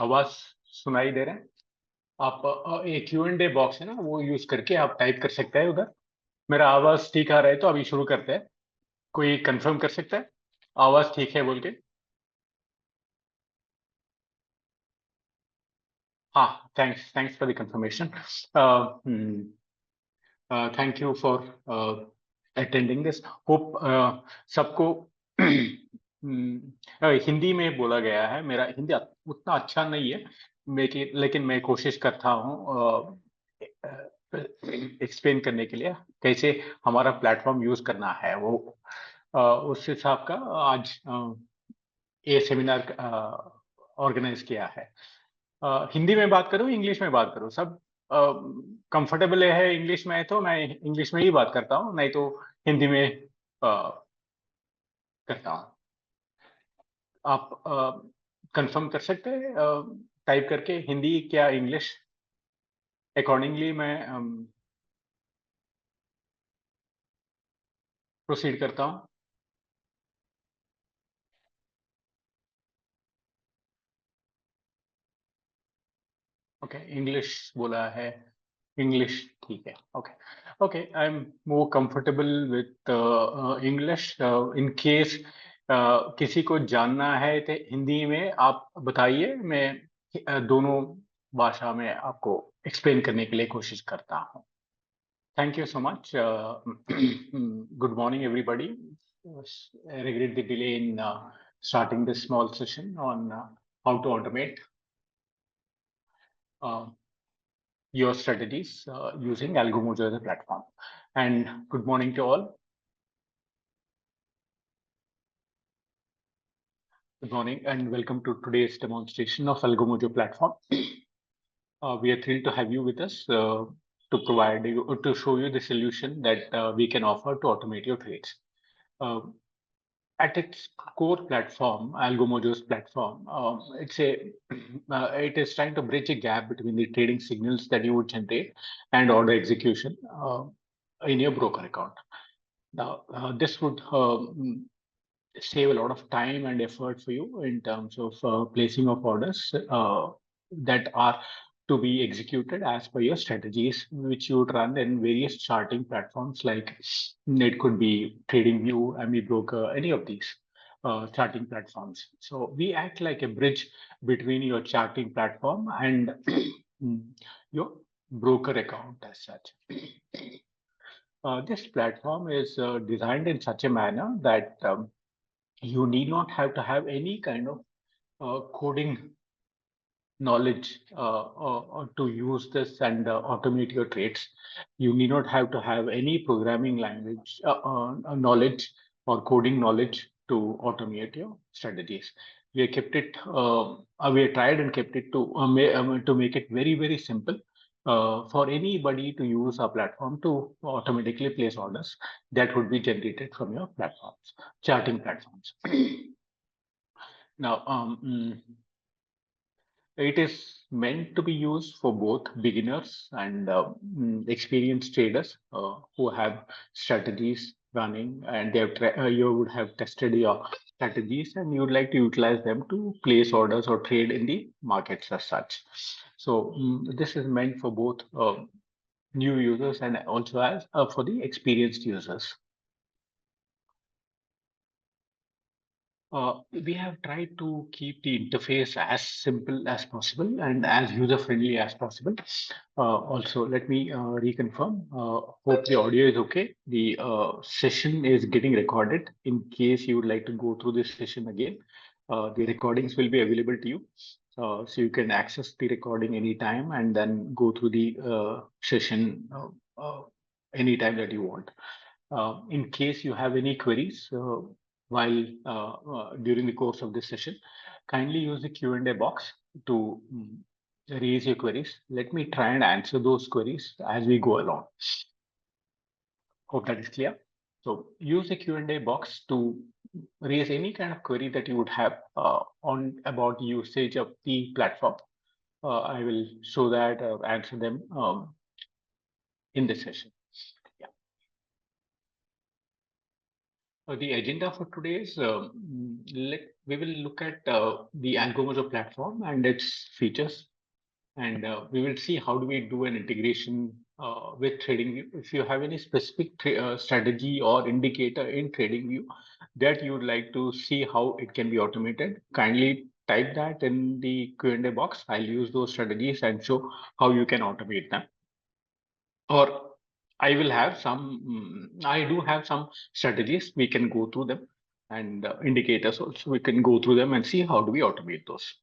आवाज सुनाई दे रहे हैं? आप एक Q&A बॉक्स है ना, वो यूज करके आप टाइप कर सकते हैं उधर। मेरा आवाज ठीक आ रहा है तो अभी शुरू करते हैं। कोई कंफर्म कर सकता है आवाज ठीक है बोल के? हाँ, thanks thanks for the confirmation. Thank you for attending this. Hope सबको हिंदी में बोला गया है। मेरा हिंदी उतना अच्छा नहीं है, लेकिन मैं कोशिश करता हूँ एक्सप्लेन करने के लिए कैसे हमारा प्लेटफॉर्म यूज करना है। वो उस हिसाब का आज ये सेमिनार ऑर्गेनाइज किया है। हिंदी में बात करूं, इंग्लिश में बात करूं, सब कंफर्टेबल है। इंग्लिश में है तो मैं इंग्लिश में ही बात करता हूं, नहीं तो हिंदी में करता हूं। आप कंफर्म कर सकते हैं टाइप करके हिंदी क्या इंग्लिश? अकॉर्डिंगली मैं प्रोसीड करता हूं। ओके, इंग्लिश बोला है। इंग्लिश ठीक है। Okay okay, I am more comfortable with English. In case किसी को जानना है तो हिंदी में आप बताइए, मैं दोनों भाषा में आपको एक्सप्लेन करने के लिए कोशिश करता हूँ। Thank you so much. Good morning everybody. I regret the delay in starting this small session on how to automate uh, your strategies using Algomojo as a platform. And good morning to all. Good morning and welcome to today's demonstration of Algomojo platform. We are thrilled to have you with us to provide you, to show you the solution that we can offer to automate your trades. Uh, at its core platform, Algomojo's platform, it is trying to bridge a gap between the trading signals that you would generate and order execution in your broker account. Now, this would save a lot of time and effort for you in terms of placing of orders that are to be executed as per your strategies, which you would run in various charting platforms like it could be TradingView, Amibroker, any of these charting platforms. So we act like a bridge between your charting platform and your broker account as such. This platform is designed in such a manner that you need not have to have any kind of coding knowledge to use this and automate your trades. You need not have to have any programming language knowledge or coding knowledge to automate your strategies. We have kept it, we have tried and kept it to make it very simple for anybody to use our platform to automatically place orders that would be generated from your platforms, charting platforms. Now, it is meant to be used for both beginners and experienced traders who have strategies running, and you would have tested your strategies and you would like to utilize them to place orders or trade in the markets as such. So this is meant for both new users and also as for the experienced users. We have tried to keep the interface as simple as possible and as user-friendly as possible. Also, let me reconfirm. Hope the audio is okay. The session is getting recorded. In case you would like to go through this session again, the recordings will be available to you. So you can access the recording anytime and then go through the session anytime that you want. In case you have any queries, while during the course of this session, kindly use the Q&A box to raise your queries. Let me try and answer those queries as we go along. Hope that is clear. So use the Q&A box to raise any kind of query that you would have on about usage of the platform. I will show that, answer them in this session. The agenda for today is we will look at the Algomojo platform and its features, and we will see how do we do an integration with TradingView. If you have any specific strategy or indicator in TradingView that you would like to see how it can be automated, kindly type that in the Q&A box. I'll use those strategies and show how you can automate them. Or I will have some, I do have some strategies. We can go through them and indicators also. We can go through them and see how do we automate those.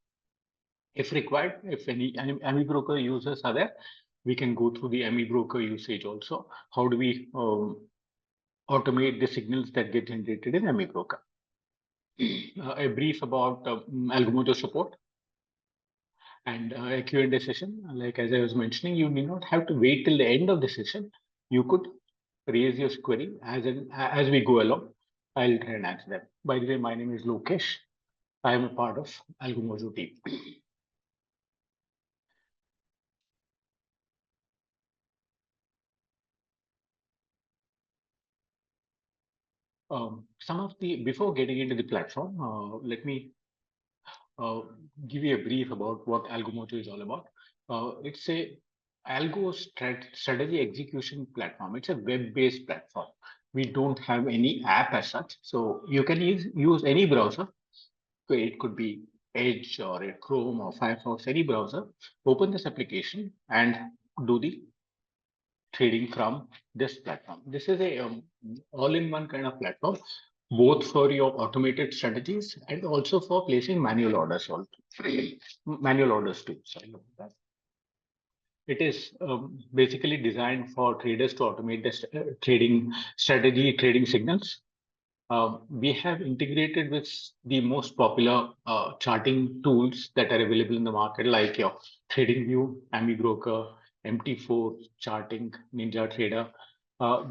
If required, if any Amibroker users are there, we can go through the Amibroker usage also. How do we automate the signals that get generated in Amibroker? A brief about Algomojo support and a Q&A session. Like as I was mentioning, you need not have to wait till the end of the session. You could raise your query as we go along. I'll try and answer them. By the way, my name is Lokesh. I am a part of Algomojo team. Some of the before getting into the platform, let me uh, give you a brief about what Algomojo is all about. It's a strategy execution platform. It's a web-based platform. We don't have any app as such, so you can use any browser. So it could be Edge or a Chrome or Firefox, any browser. Open this application and do the trading from this platform. This is a all-in-one kind of platform, both for your automated strategies and also for placing manual orders. Also, manual orders too. Sorry about that. It is basically designed for traders to automate the trading strategy, trading signals. We have integrated with the most popular charting tools that are available in the market, like your TradingView, Amibroker, MT4, Charting, Ninja Trader.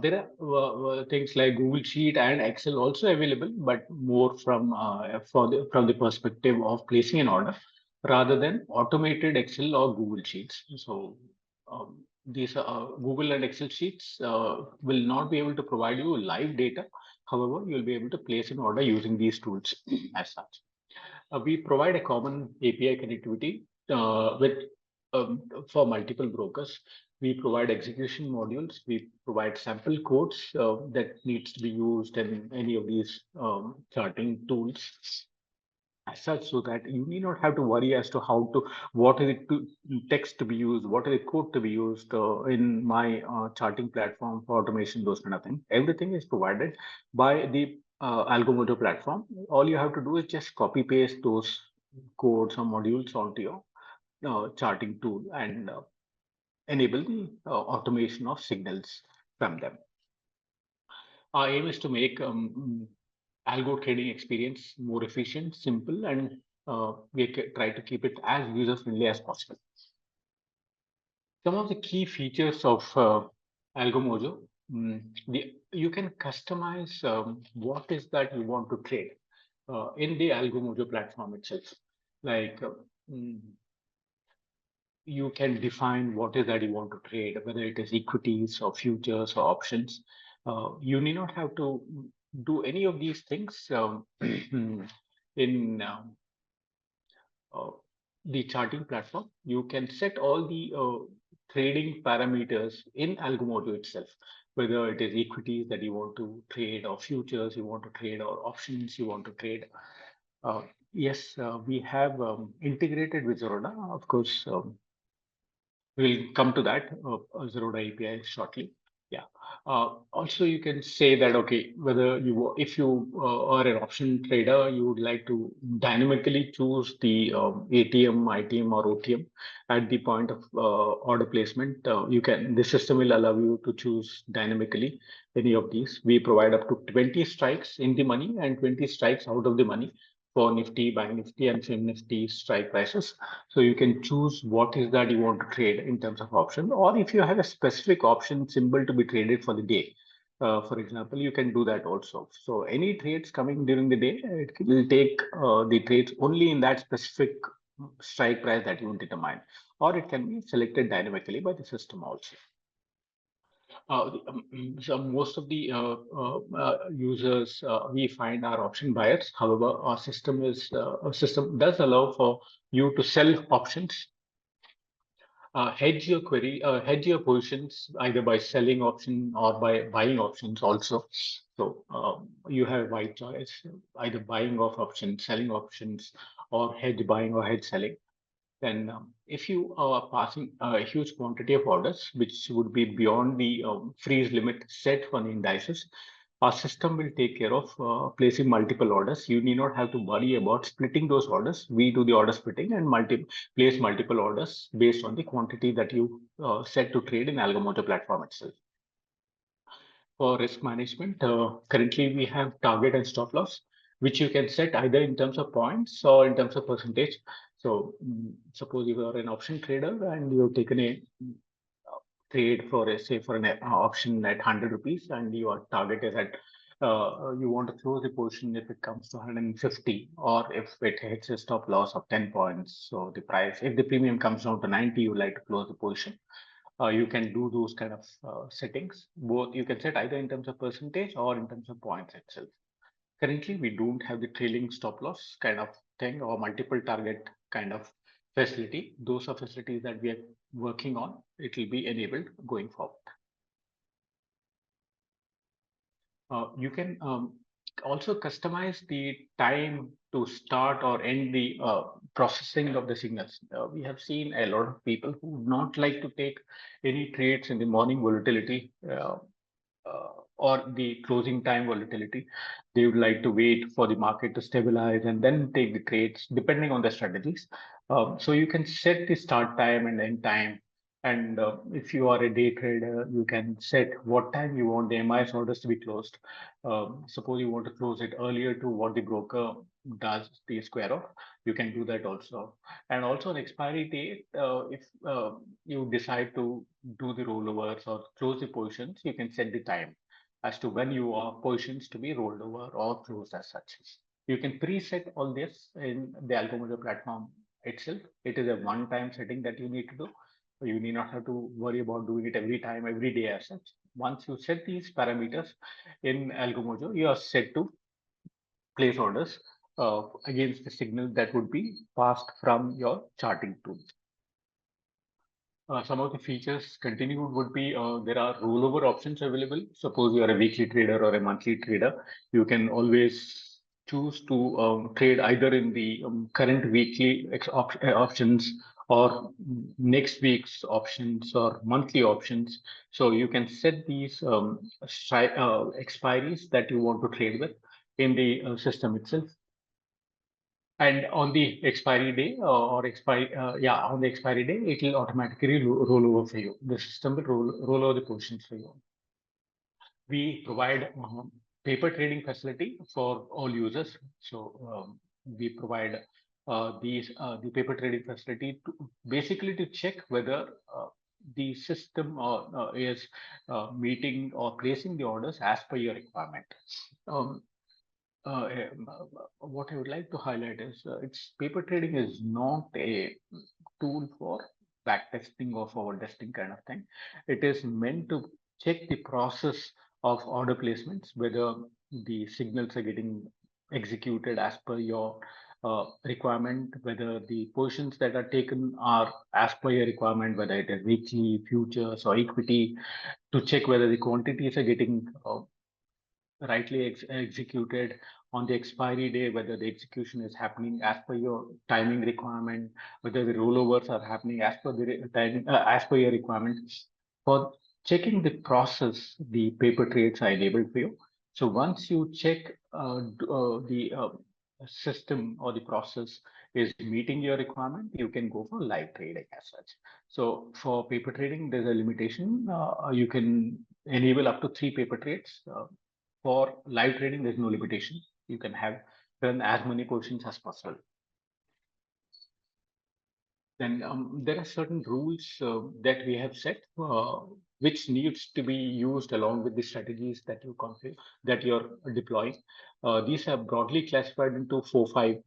There are things like Google Sheet and Excel also available, but more from the perspective of placing an order rather than automated Excel or Google Sheets. So these Google and Excel sheets will not be able to provide you live data. However, you'll be able to place an order using these tools as such. We provide a common API connectivity with for multiple brokers. We provide execution modules. We provide sample codes that needs to be used in any of these charting tools as such, so that you need not have to worry as to how to what is it to text to be used, what is the code to be used in my charting platform for automation, those kind of things. Everything is provided by the Algomojo platform. All you have to do is just copy paste those codes or modules onto your charting tool and enable the automation of signals from them. Our aim is to make algo trading experience more efficient, simple, and try to keep it as user friendly as possible. Some of the key features of Algomojo, you can customize what is that you want to trade in the Algomojo platform itself. Like you can define what is that you want to trade, whether it is equities or futures or options. You need not have to do any of these things in uh, the charting platform. You can set all the trading parameters in Algomojo itself, whether it is equities that you want to trade or futures you want to trade or options you want to trade. Yes, we have integrated with Zerodha. Of course, we'll come to that Zerodha API shortly. Yeah. Also, you can say that, okay, whether if you are an option trader, you would like to dynamically choose the ATM, ITM, or OTM at the point of order placement. The system will allow you to choose dynamically any of these. We provide up to 20 strikes in the money and 20 strikes out of the money for Nifty, Bank Nifty, and Fin Nifty strike prices. So you can choose what is that you want to trade in terms of option, or if you have a specific option symbol to be traded for the day. For example, you can do that also. So any trades coming during the day, it will take the trades only in that specific strike price that you determine, or it can be selected dynamically by the system also. So most of the users we find are option buyers. However, our system does allow for you to sell options, hedge your positions either by selling option or by buying options also. So you have wide choice, either buying of options, selling options, or hedge buying or hedge selling. Then, if you are passing a huge quantity of orders, which would be beyond the freeze limit set for the indices, our system will take care of placing multiple orders. You need not have to worry about splitting those orders. We do the order splitting and place multiple orders based on the quantity that you set to trade in Algomojo platform itself. For risk management, currently we have target and stop loss, which you can set either in terms of points or in terms of percentage. So, suppose you are an option trader and you've taken a trade for a say for an option at 100 rupees, and your target is at you want to close the position if it comes to 150, or if it hits a stop loss of 10 points. So the price, if the premium comes down to 90, you like to close the position. You can do those kind of settings. Both you can set either in terms of percentage or in terms of points itself. Currently, we don't have the trailing stop loss kind of thing or multiple target kind of facility. Those are facilities that we are working on. It will be enabled going forward. You can also customize the time to start or end the processing of the signals. We have seen a lot of people who would not like to take any trades in the morning volatility or the closing time volatility. They would like to wait for the market to stabilize and then take the trades, depending on the strategies. So you can set the start time and end time. And if you are a day trader, you can set what time you want the MIS orders to be closed. Suppose you want to close it earlier to what the broker does the square of, you can do that also. And also on expiry date, if you decide to do the rollovers or close the positions, you can set the time as to when you want positions to be rolled over or closed as such. You can preset all this in the Algomojo platform itself. It is a one-time setting that you need to do. You need not have to worry about doing it every time, every day as such. Once you set these parameters in Algomojo, you are set to place orders against the signal that would be passed from your charting tool. Some of the features continued would be there are rollover options available. Suppose you are a weekly trader or a monthly trader, you can always choose to trade either in the current weekly options or next week's options or monthly options. So you can set these expiries that you want to trade with in the system itself. And on the expiry day on the expiry day, it will automatically roll over for you. The system will roll over the positions for you. We provide paper trading facility for all users. So we provide the paper trading facility to basically to check whether the system is meeting or placing the orders as per your requirement. Um, what I would like to highlight is it's paper trading is not a tool for backtesting or forward testing kind of thing. It is meant to check the process of order placements, whether the signals are getting executed as per your requirement, whether the positions that are taken are as per your requirement, whether it is weekly, futures, or equity, to check whether the quantities are getting rightly executed on the expiry day, whether the execution is happening as per your timing requirement, whether the rollovers are happening as per the timing, as per your requirement. For checking the process, the paper trades are enabled for you. So once you check the system or the process is meeting your requirement, you can go for live trading as such. So for paper trading, there's a limitation. You can enable up to 3 paper trades. For live trading, there's no limitation. You can have run as many positions as possible. Then there are certain rules that we have set, which needs to be used along with the strategies that you configure, that you're deploying. These are broadly classified into 4, 5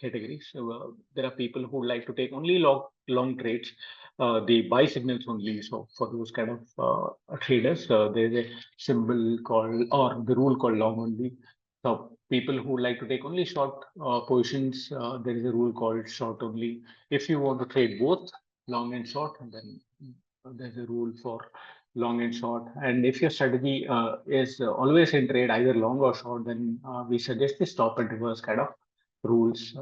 categories. So, there are people who like to take only long trades. the buy signals only. So for those kind of traders, there's a symbol called or the rule called long only. So people who like to take only short positions, there is a rule called short only. If you want to trade both long and short, then there's a rule for long and short. And if your strategy is always in trade, either long or short, then we suggest the stop and reverse kind of rules.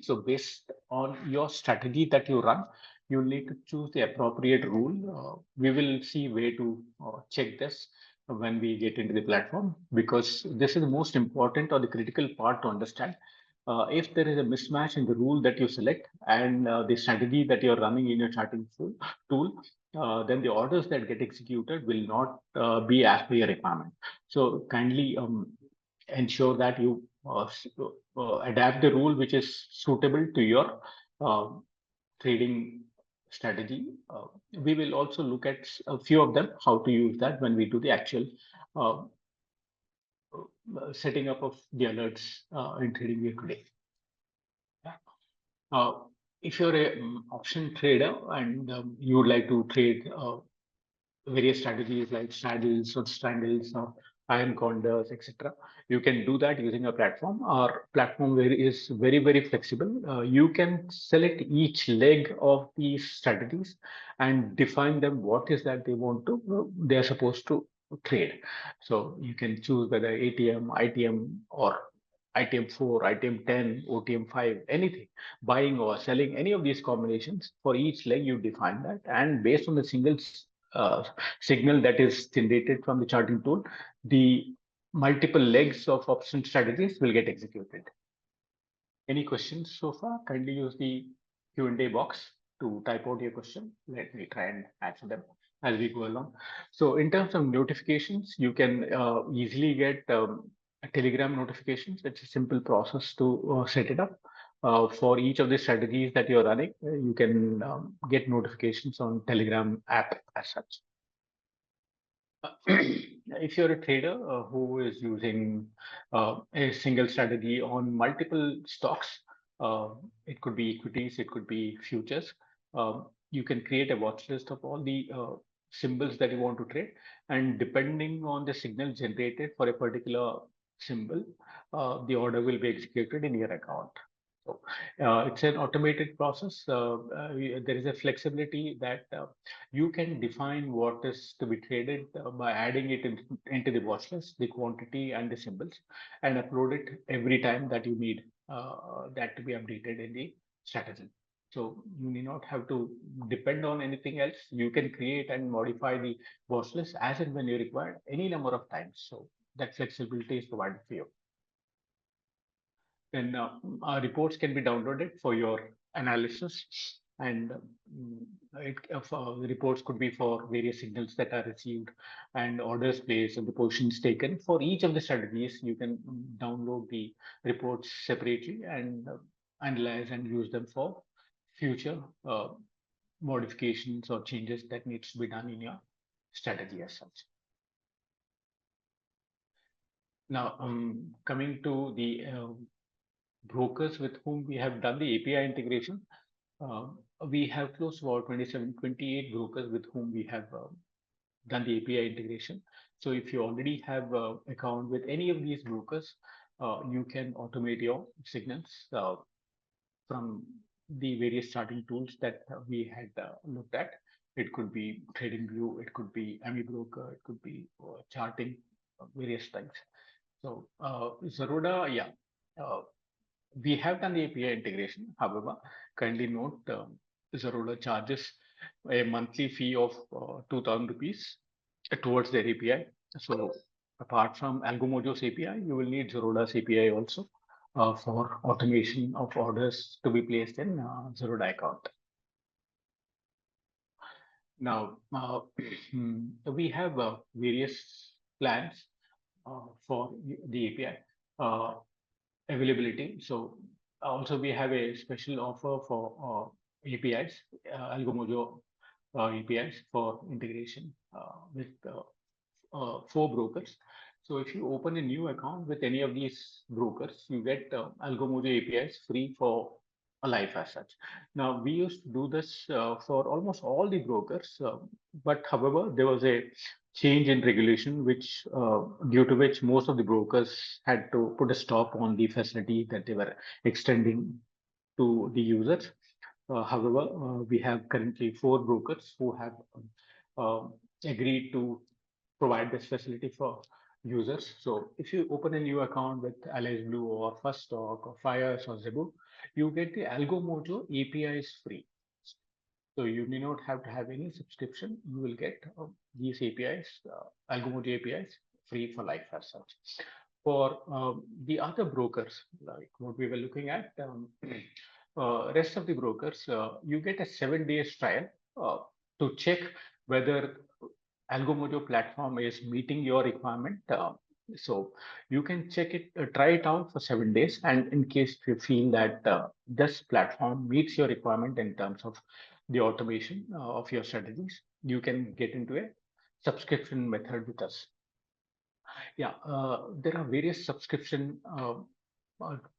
So based on your strategy that you run, you need to choose the appropriate rule. We will see where to check this when we get into the platform, because this is the most important or the critical part to understand. If there is a mismatch in the rule that you select and the strategy that you're running in your charting tool, then the orders that get executed will not be as per your requirement. So kindly ensure that you adapt the rule which is suitable to your uh, trading strategy. We will also look at a few of them, how to use that when we do the actual uh, setting up of the alerts in trading view today. Yeah. Uh, if you're a option trader and you would like to trade various strategies like straddles or strangles or iron condors, etc. You can do that using a platform. Our platform is very, very flexible. You can select each leg of these strategies and define them what is that they are supposed to trade. So you can choose whether ATM, ITM, or ITM4, ITM10, OTM5, anything, buying or selling any of these combinations. For each leg, you define that, and based on the single uh, signal that is generated from the charting tool, the multiple legs of option strategies will get executed. Any questions so far? Kindly use the Q&A box to type out your question. Let me try and answer them as we go along. So in terms of notifications, you can easily get Telegram notifications. It's a simple process to set it up. For each of the strategies that you're running, you can get notifications on Telegram app as such. If you're a trader who is using a single strategy on multiple stocks, uh, it could be equities, it could be futures. You can create a watch list of all the symbols that you want to trade, and depending on the signal generated for a particular symbol, the order will be executed in your account. So it's an automated process. There is a flexibility that you can define what is to be traded by adding it into the watch list, the quantity and the symbols, and upload it every time that you need that to be updated in the strategy. So you need not have to depend on anything else. You can create and modify the watch list as and when you require any number of times. So that flexibility is provided for you. Then reports can be downloaded for your analysis, and the reports could be for various signals that are received and orders placed and the positions taken. For each of the strategies, you can download the reports separately and analyze and use them for future modifications or changes that needs to be done in your strategy as such. Now, coming to the brokers with whom we have done the API integration, uh, we have close to about 27, 28 brokers with whom we have done the API integration. So if you already have an account with any of these brokers, you can automate your signals from the various charting tools that we had looked at. It could be TradingView, it could be Amibroker, it could be charting, various things. So Zerodha, yeah, uh, we have done the API integration. However, kindly note Zerodha charges a monthly fee of 2,000 rupees towards their API. So apart from Algomojo's API, you will need Zerodha's API also for automation of orders to be placed in Zerodha account. Now, we have various plans for the API. Availability. So also we have a special offer for APIs, Algomojo APIs for integration with 4 brokers. So if you open a new account with any of these brokers, you get Algomojo APIs free for life as such. Now, we used to do this for almost all the brokers, but however, there was a change in regulation, which due to which most of the brokers had to put a stop on the facility that they were extending to the users. However, we have currently four brokers who have uh, agreed to provide this facility for users. So if you open a new account with Allies Blue or First Stock or Fires or Zebu, you get the Algomojo APIs free. So you need not have to have any subscription. You will get these APIs, Algomojo APIs, free for life as such. For the other brokers, like what we were looking at, rest of the brokers, you get a 7 days trial to check whether Algomojo platform is meeting your requirement. So you can check it, try it out for 7 days, and in case you feel that this platform meets your requirement in terms of the automation of your strategies, you can get into a subscription method with us. Yeah, there are various subscription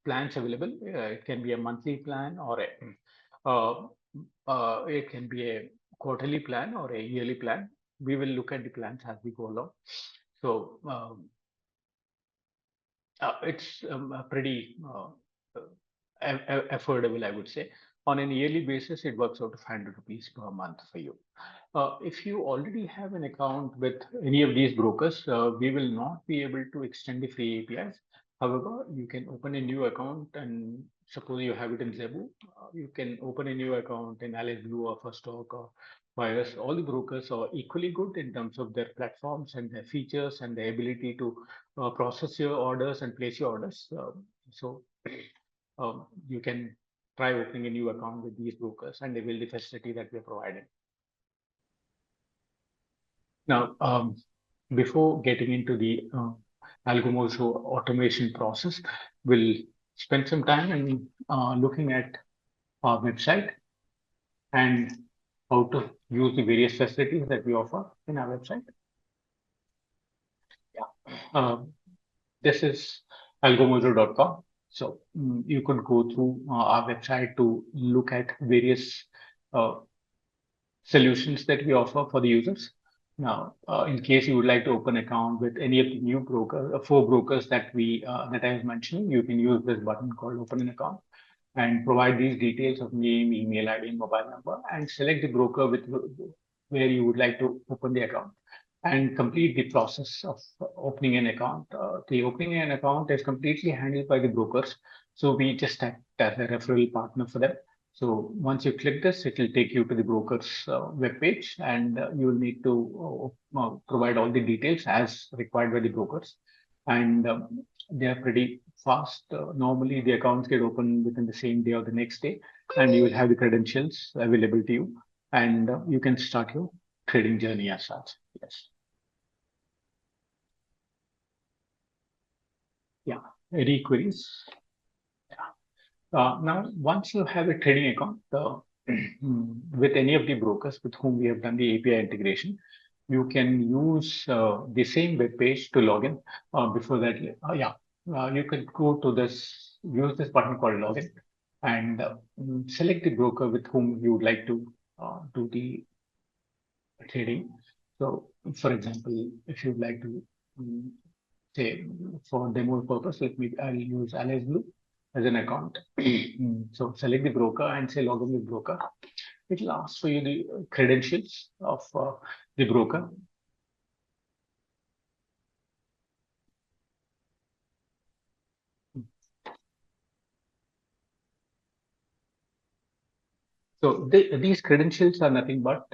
plans available. It can be a monthly plan or uh, it can be a quarterly plan or a yearly plan. We will look at the plans as we go along. So it's pretty affordable, I would say. On an yearly basis, it works out to 500 rupees per month for you. If you already have an account with any of these brokers, we will not be able to extend the free APIs. However, you can open a new account, and suppose you have it in Zebu, you can open a new account in Alice Blue or First Stock or Wires. All the brokers are equally good in terms of their platforms and their features and the ability to process your orders and place your orders. So you can try opening a new account with these brokers and avail the facility that we are providing. Now, before getting into the Algomojo automation process, we'll spend some time in looking at our website and how to use the various facilities that we offer in our website. Yeah. This is algomojo.com. So you could go through our website to look at various uh, solutions that we offer for the users. Now, in case you would like to open account with any of the new broker, four brokers that I was mentioning, you can use this button called Open an Account and provide these details of name, email ID, and mobile number, and select the broker with where you would like to open the account and complete the process of opening an account. The opening an account is completely handled by the brokers, so we just act as a referral partner for them. So once you click this, it will take you to the broker's web page, and you will need to provide all the details as required by the brokers. And they are pretty fast. Normally, the accounts get opened within the same day or the next day, and you will have the credentials available to you, and you can start your trading journey as such. Yes. Yeah. Any queries? Now, once you have a trading account with any of the brokers with whom we have done the API integration, you can use the same web page to log in. Before that, you can go to this, use this button called login, and select the broker with whom you would like to do the trading. So, for example, if you'd like to say for demo purpose, I'll use Allies Blue as an account. So select the broker and say login with broker. It will ask for you the credentials of the broker. So these credentials are nothing but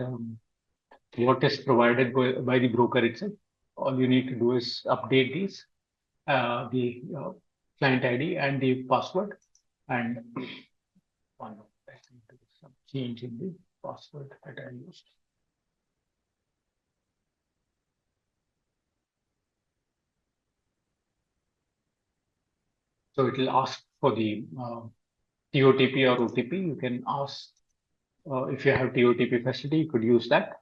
what is provided by the broker itself. All you need to do is update these, the client ID and the password, and one more, I need to do some change in the password that I used. So it will ask for the TOTP or OTP. You can ask if you have TOTP facility, you could use that.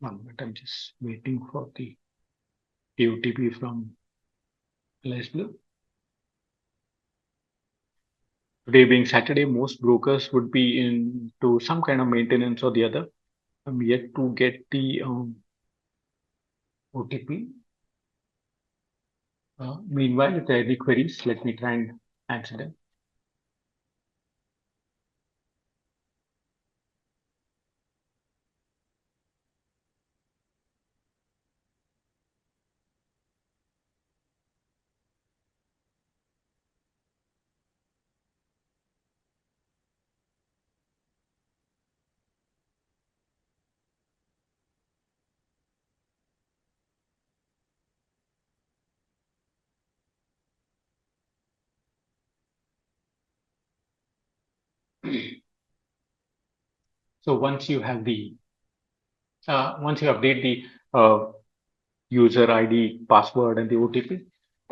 But I'm just waiting for the TOTP from Light blue. Today being Saturday, most brokers would be into some kind of maintenance or the other. I'm yet to get the OTP. Meanwhile, if there are any queries, let me try and answer them. So once you update the user ID, password, and the OTP,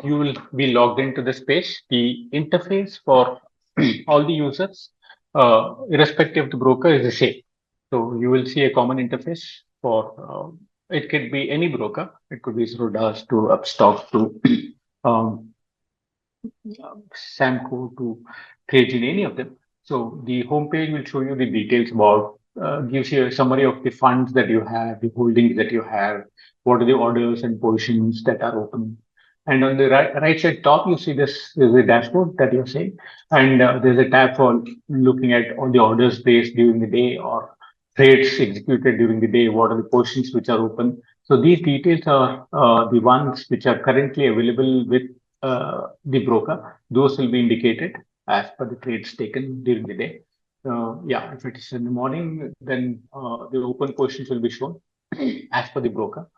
you will be logged into this page. The interface for all the users, irrespective of the broker, is the same. So you will see a common interface for it could be any broker. It could be Zerodust to Upstock to um, Samco to Trade, any of them. So the homepage will show you the details about, gives you a summary of the funds that you have, the holdings that you have, what are the orders and positions that are open. And on the right side top, you see this is a dashboard that you're saying, and there's a tab for looking at all the orders placed during the day or trades executed during the day. What are the positions which are open? So these details are the ones which are currently available with the broker. Those will be indicated as per the trades taken during the day. Yeah, if it is in the morning, then the open positions will be shown as per the broker.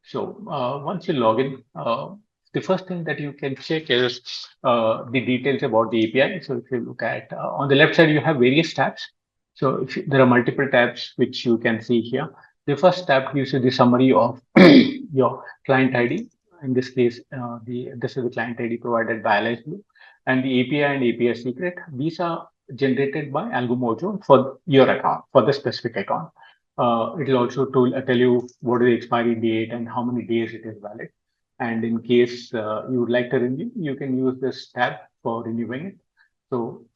So once you log in, the first thing that you can check is the details about the API. So if you look at on the left side, you have various tabs. So if there are multiple tabs which you can see here. The first tab gives you the summary of your client ID. In this case, this is the client ID provided by Alliance Blue, and the API and API secret. These are generated by Algomojo for your account, for the specific account. It will also tell you what is the expiry date and how many days it is valid. And in case you would like to renew, you can use this tab for renewing it. So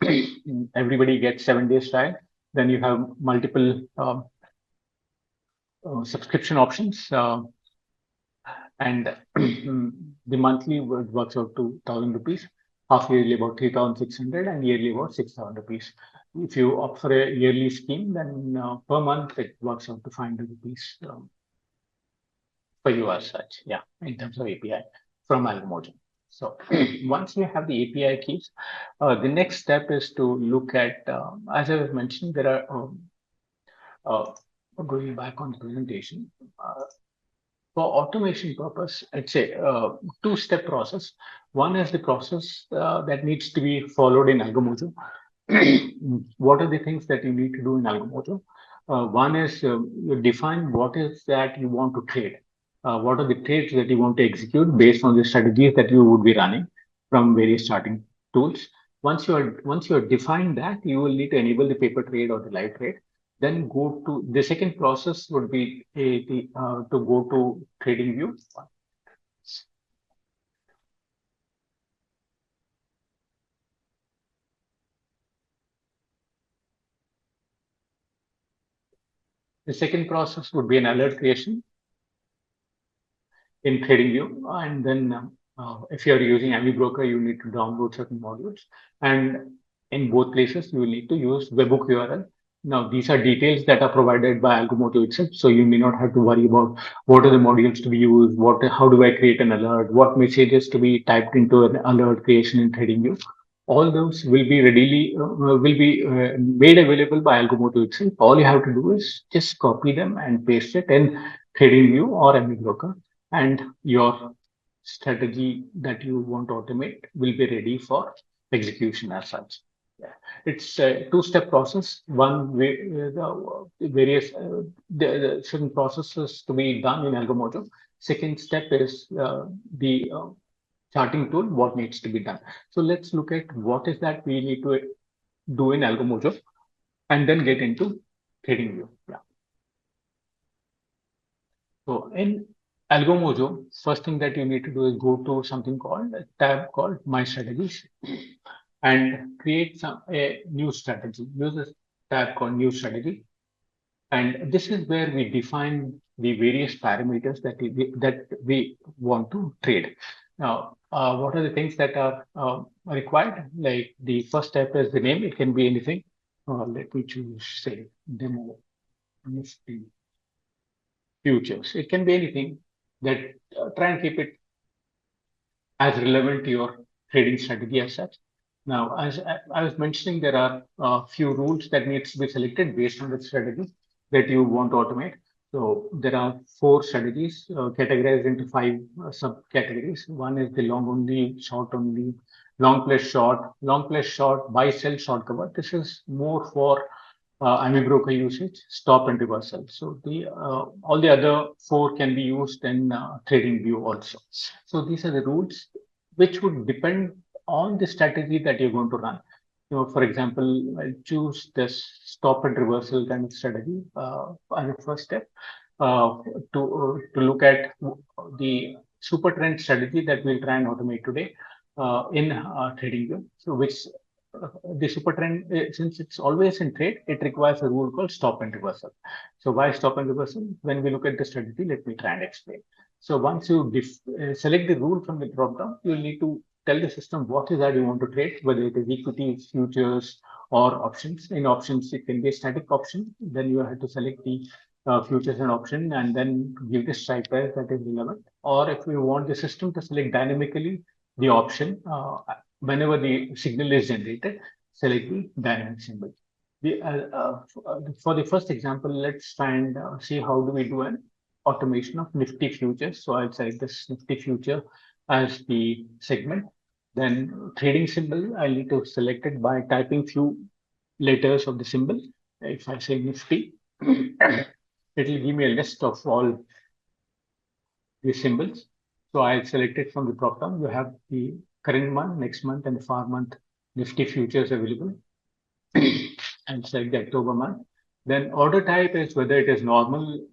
everybody gets 7 days trial. Then you have multiple subscription options, and the monthly works out to 1,000 rupees, half yearly about 3,600, and yearly about 6,000 rupees. If you opt for a yearly scheme, then per month it works out to 500 rupees. For you as such, yeah, in terms of API from Algomojo. So once you have the API keys, the next step is to look at, as I was mentioning, there are, uh, going back on the presentation, for automation purpose, it's a two-step process. One is the process that needs to be followed in Algomojo. What are the things that you need to do in Algomojo? One is you define what is that you want to trade. What are the trades that you want to execute based on the strategies that you would be running from various charting tools. Once you are defined that, you will need to enable the paper trade or the live trade. Then go to the second process would be to go to trading view. The second process would be an alert creation in TradingView. And then if you're using Amibroker, you need to download certain modules. And in both places, you will need to use webhook URL. Now, these are details that are provided by Algomojo itself. So you may not have to worry about what are the modules to be used, how do I create an alert, what messages to be typed into an alert creation in TradingView. All those will be made available by Algomojo itself. All you have to do is just copy them and paste it in TradingView or Amibroker, and your strategy that you want to automate will be ready for execution as such. Yeah. It's a two-step process. One way, the various the certain processes to be done in Algomojo. Second step is the charting tool, what needs to be done. So let's look at what is that we need to do in Algomojo and then get into trading view. Yeah. So in Algomojo, first thing that you need to do is go to something called a tab called My Strategies and create a new strategy. Use this tab called New Strategy, and this is where we define the various parameters that we want to trade. Now, what are the things that are required? Like the first step is the name. It can be anything. Let me choose, say, demo Nifty futures. It can be anything that try and keep it as relevant to your trading strategy as such. Now, as I was mentioning, there are a few rules that needs to be selected based on the strategy that you want to automate. So there are four strategies categorized into five subcategories. One is the long only, short only, long plus short, buy, sell, short cover. This is more for Amibroker usage, stop and reversal. So the all the other four can be used in trading view also. So these are the rules which would depend on the strategy that you're going to run. For example, I'll choose this stop and reversal kind of strategy as a first step uh, to look at the super trend strategy that we'll try and automate today in TradingView. So which the super trend, since it's always in trade, it requires a rule called stop and reversal. So why stop and reversal? When we look at the strategy, let me try and explain. So once you select the rule from the drop down, you'll need to tell the system what is that you want to trade, whether it is equities, futures, or options. In options, it can be a static option. Then you have to select the futures and option and then give the strike price that is relevant. Or if we want the system to select dynamically the option, whenever the signal is generated, select the dynamic symbol. For the first example, let's try and see how do we do an automation of Nifty futures. So I'll select this Nifty future as the segment. Then trading symbol, I need to select it by typing few letters of the symbol. If I say Nifty, it will give me a list of all the symbols. So I select it from the drop down. You have the current month, next month, and the far month Nifty futures available. And select the October month. Then order type is whether it is normal,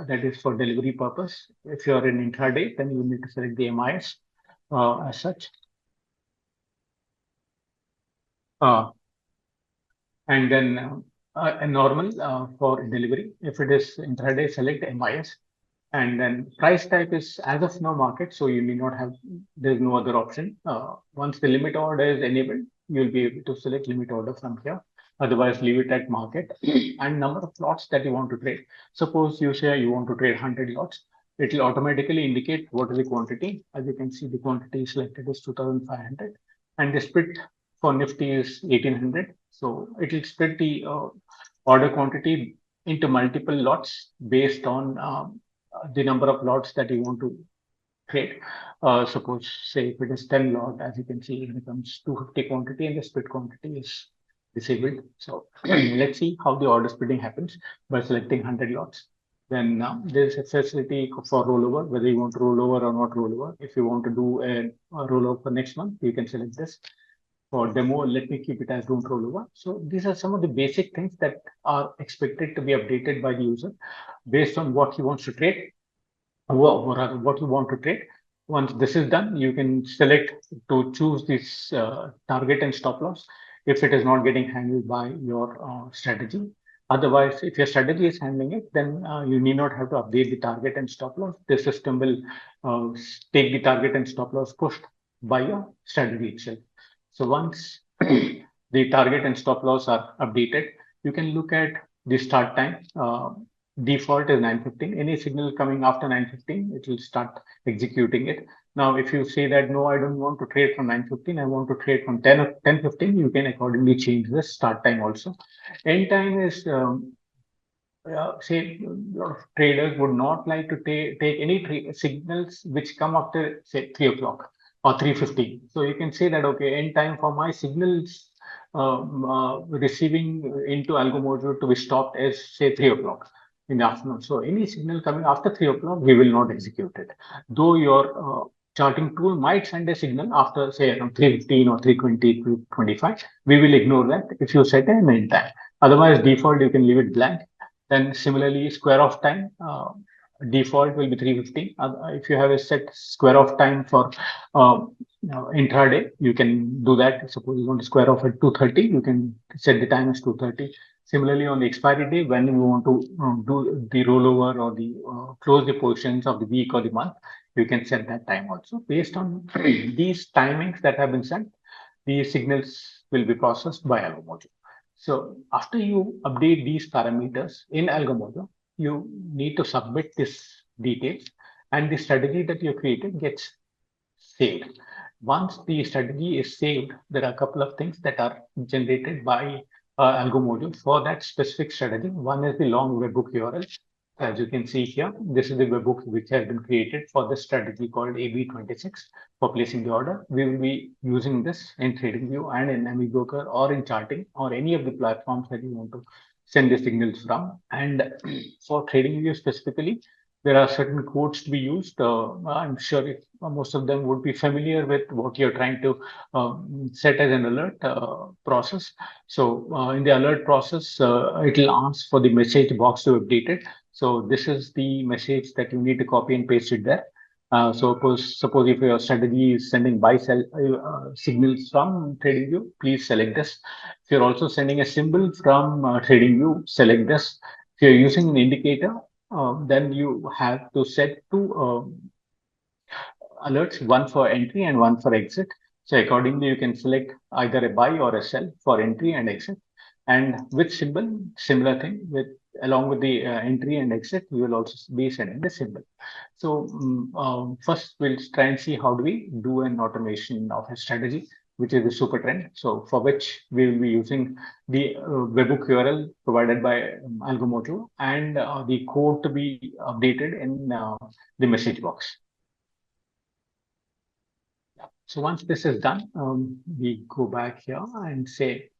that is for delivery purpose. If you are in intraday, then you need to select the MIS as such. And then a normal for delivery. If it is intraday, select MIS. And then price type is as of now market, so you may not have, there's no other option. Once the limit order is enabled, you'll be able to select limit order from here. Otherwise, leave it at market and number of lots that you want to trade. Suppose you say you want to trade 100 lots, it will automatically indicate what is the quantity. As you can see, the quantity selected is 2,500 and the split for Nifty is 1,800. So it will split the order quantity into multiple lots based on the number of lots that you want to trade. Suppose, say, if it is 10 lot, as you can see, it becomes 250 quantity and the split quantity is disabled. So let's see how the order splitting happens by selecting 100 lots. Then there's a facility for rollover, whether you want to roll over or not roll over. If you want to do a rollover for next month, you can select this. For demo, let me keep it as don't roll over. So these are some of the basic things that are expected to be updated by the user based on what he wants to trade, what you want to trade. Once this is done, you can select to choose this target and stop loss if it is not getting handled by your strategy. Otherwise, if your strategy is handling it, then you need not have to update the target and stop loss. The system will take the target and stop loss pushed by your strategy itself. So once the target and stop loss are updated, you can look at the start time. Default is 9:15. Any signal coming after 9:15, it will start executing it. Now, if you say that, no, I don't want to trade from 9:15, I want to trade from 10:15, you can accordingly change the start time also. End time is, say, a lot of traders would not like to take any signals which come after, say, 3 o'clock or 3:15. So you can say that, okay, end time for my signals receiving into Algomojo to be stopped is, say, 3 o'clock in the afternoon. So any signal coming after 3 o'clock, we will not execute it. Though your charting tool might send a signal after, say, around 3:15 or 3:20, 3:25, we will ignore that if you set an end time. Otherwise, default, you can leave it blank. Then similarly, square off time. default will be 3:15. If you have a set square off time for intraday, you can do that. Suppose you want to square off at 2:30, you can set the time as 2:30. Similarly, on the expiry day, when you want to do the rollover or the close the positions of the week or the month, you can set that time also. Based on these timings that have been set, the signals will be processed by Algomojo. So after you update these parameters in Algomojo, you need to submit this details, and the strategy that you created gets saved. Once the strategy is saved, there are a couple of things that are generated by Algomojo for that specific strategy. One is the long webhook URL. As you can see here, this is the webhook which has been created for the strategy called AB26 for placing the order. We will be using this in TradingView and in Amibroker or in charting or any of the platforms that you want to send the signals from. And for TradingView specifically, there are certain codes to be used. I'm sure most of them would be familiar with what you're trying to set as an alert process. So in the alert process, it will ask for the message box to be updated. So this is the message that you need to copy and paste it there. So suppose if your strategy is sending buy sell signals from TradingView, please select this. If you're also sending a symbol from TradingView, select this. If you're using an indicator, then you have to set two alerts, one for entry and one for exit. So accordingly, you can select either a buy or a sell for entry and exit. And with symbol, similar thing with along with the entry and exit, we will also be setting the symbol. So first we'll try and see how do we do an automation of a strategy, which is the super trend. So for which we will be using the webhook URL provided by Algomojo and the code to be updated in the message box. So once this is done, we go back here and say,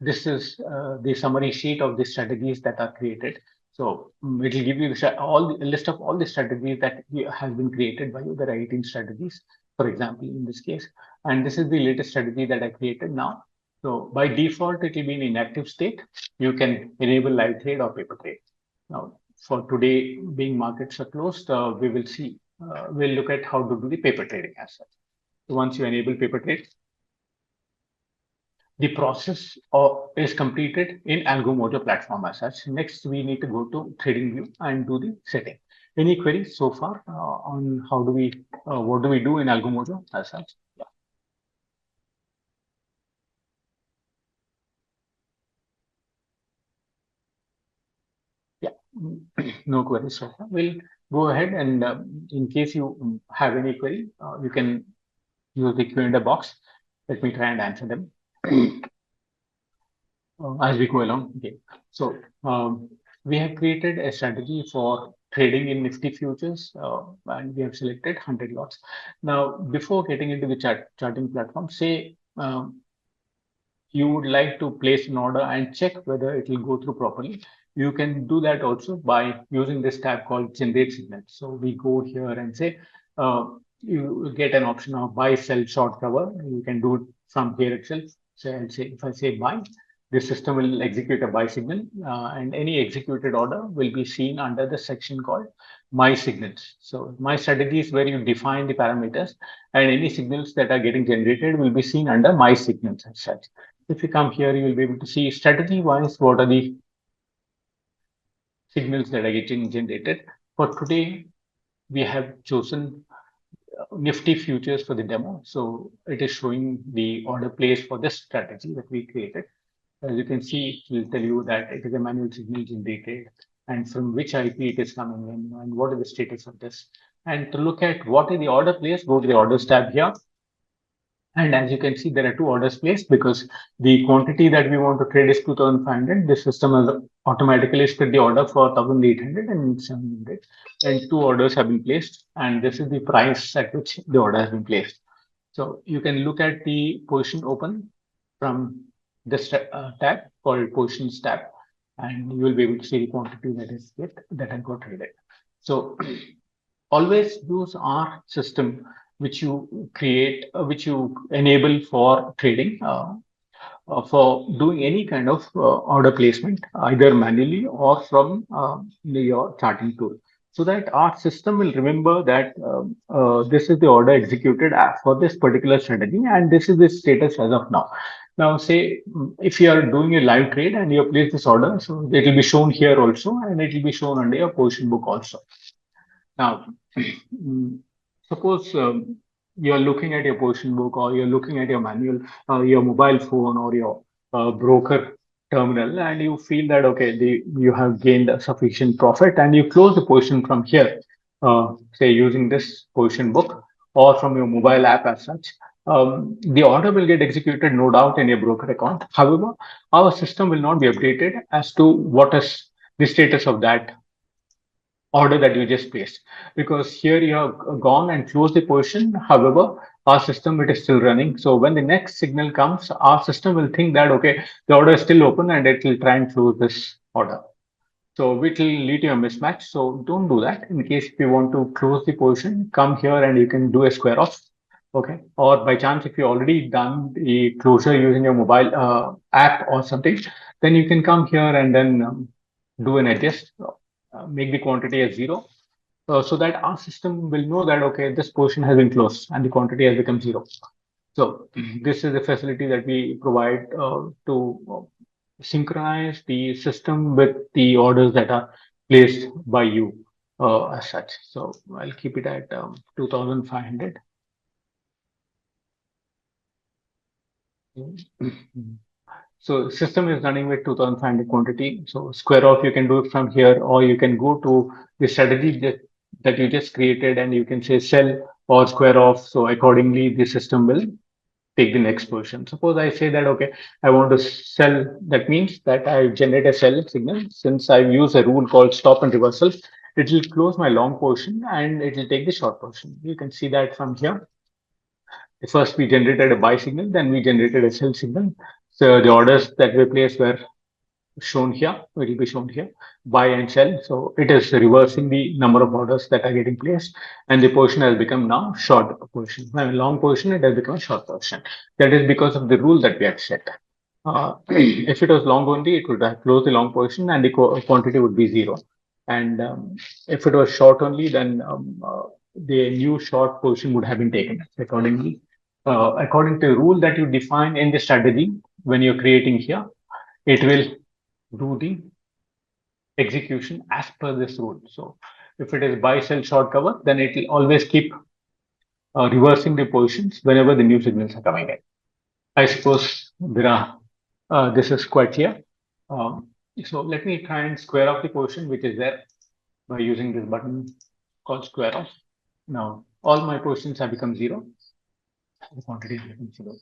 this is the summary sheet of the strategies that are created. So it will give you a list of all the strategies that have been created by you. There are 18 strategies, for example, in this case. And this is the latest strategy that I created now. So by default, it will be in inactive state. You can enable live trade or paper trade. Now, for today, being markets are closed, we will see, we'll look at how to do the paper trading as such. So once you enable paper trade, the process is completed in Algomojo platform as such. Next, we need to go to TradingView and do the setting. Any queries so far on how do we, what do we do in Algomojo as such? Yeah, no queries so far. We'll go ahead and in case you have any query, you can use the Q&A box. Let me try and answer them. As we go along. Okay. So we have created a strategy for trading in Nifty futures, and we have selected 100 lots. Now, before getting into the charting platform, say you would like to place an order and check whether it will go through properly. You can do that also by using this tab called generate signal. So we go here and say you get an option of buy, sell, short, cover. You can do it from here itself. So I'll say if I say buy, the system will execute a buy signal, and any executed order will be seen under the section called my signals. So my strategy is where you define the parameters, and any signals that are getting generated will be seen under my signals as such. If you come here, you will be able to see strategy wise what are the signals that are getting generated. For today, we have chosen Nifty futures for the demo. So it is showing the order place for this strategy that we created. As you can see, it will tell you that it is a manual signal generated and from which IP it is coming in and what is the status of this. And to look at what is the order place, go to the orders tab here. And as you can see, there are two orders placed because the quantity that we want to trade is 2,500. The system has automatically split the order for 1,800 and 700. And two orders have been placed. And this is the price at which the order has been placed. So you can look at the position open from this tab called positions tab, and you will be able to see the quantity that I got traded. So always use our system which you create, which you enable for trading for doing any kind of order placement, either manually or from your charting tool, so that our system will remember that this is the order executed for this particular strategy, and this is the status as of now. Now, say if you are doing a live trade and you place this order, so it will be shown here also, and it will be shown under your position book also. Now, mm, suppose you're looking at your position book, or you're looking at your manual, your mobile phone, or your broker terminal, and you feel that okay, you have gained a sufficient profit, and you close the position from here, say using this position book or from your mobile app as such. The order will get executed, no doubt, in your broker account. However, our system will not be updated as to what is the status of that order that you just placed, because here you have gone and closed the position. However, our system, it is still running, so when the next signal comes, our system will think that okay, the order is still open, and it will try and close this order, so which will lead to a mismatch. So don't do that. In case if you want to close the position, come here and you can do a square off. Okay. Or by chance, if you already done the closure using your mobile app or something, then you can come here and then do an adjust, make the quantity as zero, so that our system will know that okay, this position has been closed and the quantity has become zero. So this is a facility that we provide to synchronize the system with the orders that are placed by you as such. So I'll keep it at 2,500. So system is running with 2,500 quantity. So square off, you can do it from here, or you can go to the strategy that you just created, and you can say sell or square off. So accordingly, the system will take the next position. Suppose I say that, okay, I want to sell. That means that I generate a sell signal. Since I use a rule called stop and reversal, it will close my long portion and it will take the short portion. You can see that from here. First, we generated a buy signal, then we generated a sell signal. So the orders that we placed were shown here, it will be shown here, buy and sell. So it is reversing the number of orders that are getting placed, and the position has become now short position. When long position, it has become a short position. That is because of the rule that we have set. If it was long only, it would have closed the long position and the quantity would be zero. And if it was short only, then the new short position would have been taken accordingly. According to the rule that you define in the strategy, when you're creating here, it will do the execution as per this rule. So if it is buy, sell, short, cover, then it will always keep reversing the positions whenever the new signals are coming in. I suppose there are, this is quite clear. So let me try and square off the position which is there by using this button called square off. Now all my positions have become zero. The quantity has become zero.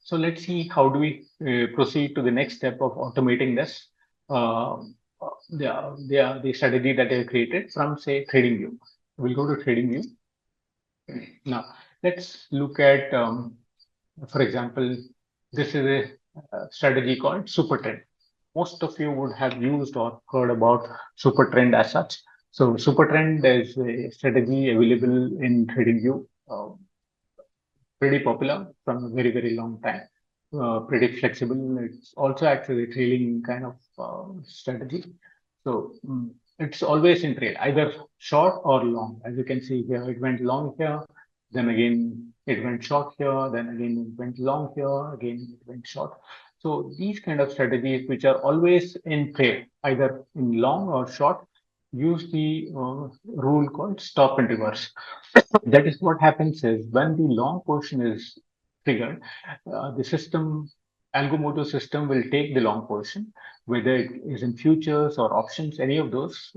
So let's see how do we proceed to the next step of automating this. Uh, the strategy that I created from say trading view. We'll go to trading view. Now let's look at, for example, this is a strategy called super trend. Most of you would have used or heard about super trend as such. So super trend is a strategy available in trading view. Pretty popular from a very, very long time. Pretty flexible. It's also actually a trailing kind of strategy. So it's always in trade, either short or long. As you can see here, it went long here, then again it went short here, then again it went long here, again it went short. So these kind of strategies, which are always in trade, either in long or short, use the rule called stop and reverse. That is what happens is when the long portion is triggered, the system, Algomojo system will take the long portion, whether it is in futures or options, any of those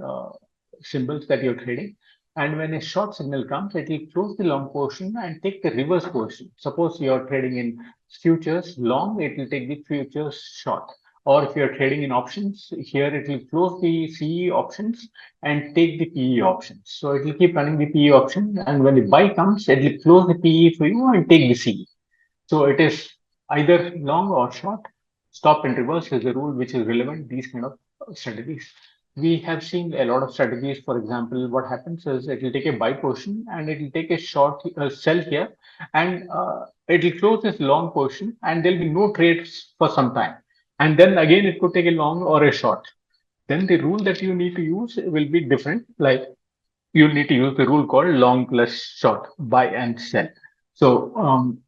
symbols that you're trading. And when a short signal comes, it will close the long portion and take the reverse portion. Suppose you're trading in futures long, it will take the futures short. Or if you're trading in options, here it will close the CE options and take the PE options. So it will keep running the PE option, and when the buy comes, it will close the PE for you and take the CE. So it is either long or short. Stop and reverse is the rule which is relevant these kind of strategies. we have seen a lot of strategies. For example, what happens is it will take a buy portion and it will take a short sell here, and it will close this long portion, and there'll be no trades for some time. And then again, it could take a long or a short. Then the rule that you need to use will be different. Like you need to use the rule called long plus short, buy and sell. So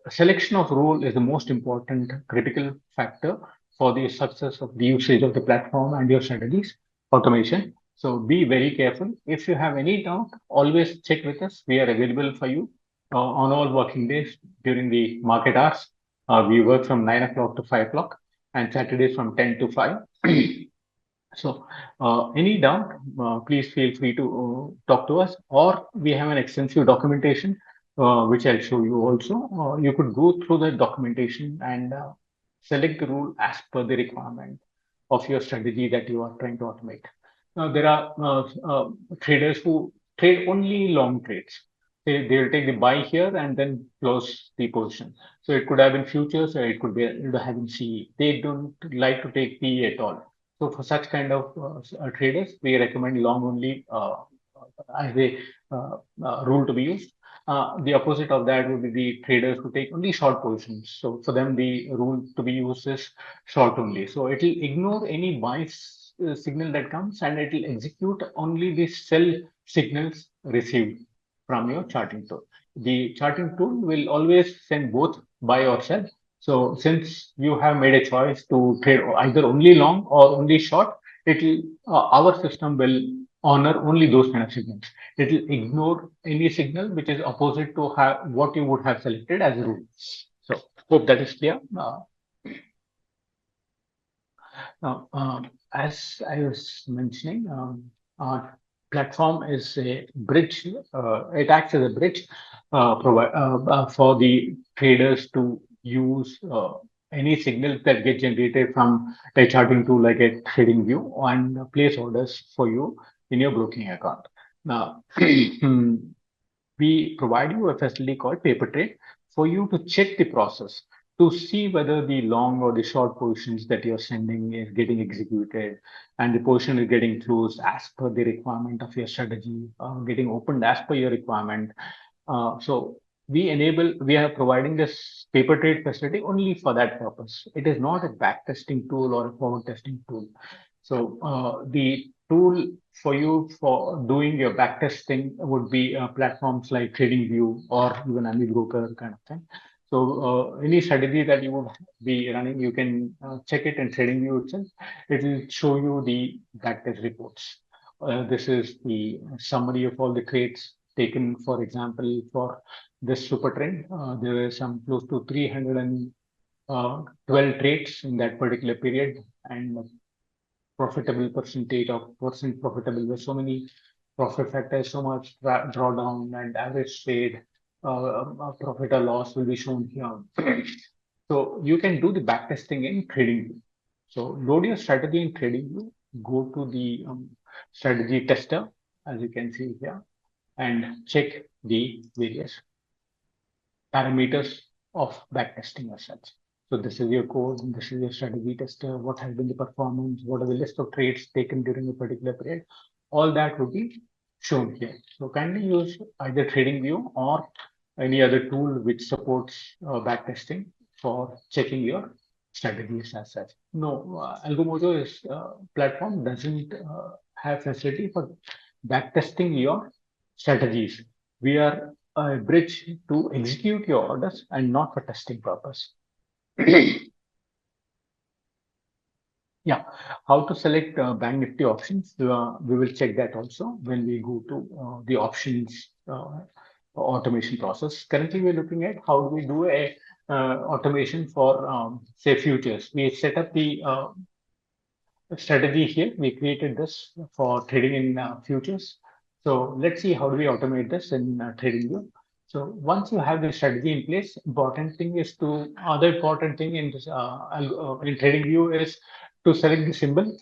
selection of rule is the most important critical factor for the success of the usage of the platform and your strategies automation. So be very careful. If you have any doubt, always check with us. We are available for you on all working days during the market hours. We work from 9 o'clock to 5 o'clock and Saturdays from 10 to 5. So, any doubt, please feel free to talk to us, or we have an extensive documentation, which I'll show you also. You could go through the documentation and select the rule as per the requirement of your strategy that you are trying to automate. Now, there are traders who trade only long trades. They'll take the buy here and then close the position. So it could have been futures or it could be having CE. They don't like to take PE at all. So for such kind of traders, we recommend long only as a rule to be used. The opposite of that would be the traders who take only short positions. So for them, the rule to be used is short only. So it will ignore any buy signal that comes and it will execute only the sell signals received from your charting tool. The charting tool will always send both buy or sell. So since you have made a choice to trade either only long or only short, it will our system will honor only those kind of signals. It will ignore any signal which is opposite to what you would have selected as a rule. So hope that is clear. Now, as I was mentioning, our platform is a bridge. It acts as a bridge for the traders to use any signals that get generated from a charting tool like a trading view and place orders for you in your broking account. Now, we provide you a facility called paper trade for you to check the process to see whether the long or the short positions that you're sending is getting executed and the position is getting closed as per the requirement of your strategy, getting opened as per your requirement. So we are providing this paper trade facility only for that purpose. It is not a back testing tool or a forward testing tool. So the tool for you for doing your back testing would be platforms like TradingView or even Amibroker kind of thing. So any strategy that you would be running, you can check it in TradingView itself. It will show you the backtest reports. This is the summary of all the trades taken. For example, for this super trend, there were some close to 312 trades in that particular period, and profitable percentage of percent profitable with so many profit factors, so much drawdown and average trade, profit or loss will be shown here. So you can do the backtesting in TradingView. So load your strategy in TradingView, go to the strategy tester, as you can see here, and check the various parameters of backtesting as such. So this is your code, this is your strategy tester, what has been the performance, what are the list of trades taken during a particular period. All that would be shown here. So kindly use either TradingView or any other tool which supports backtesting for checking your strategies as such. No, Algomojo is platform doesn't have facility for backtesting your strategies. We are a bridge to execute your orders and not for testing purpose. Yeah, how to select Bank Nifty options? We will check that also when we go to the options automation process. Currently, we're looking at how do we do a automation for say futures. We set up the strategy here. We created this for trading in futures. So let's see how do we automate this in TradingView. So once you have the strategy in place, important thing is to other important thing in this in TradingView is to select the symbol.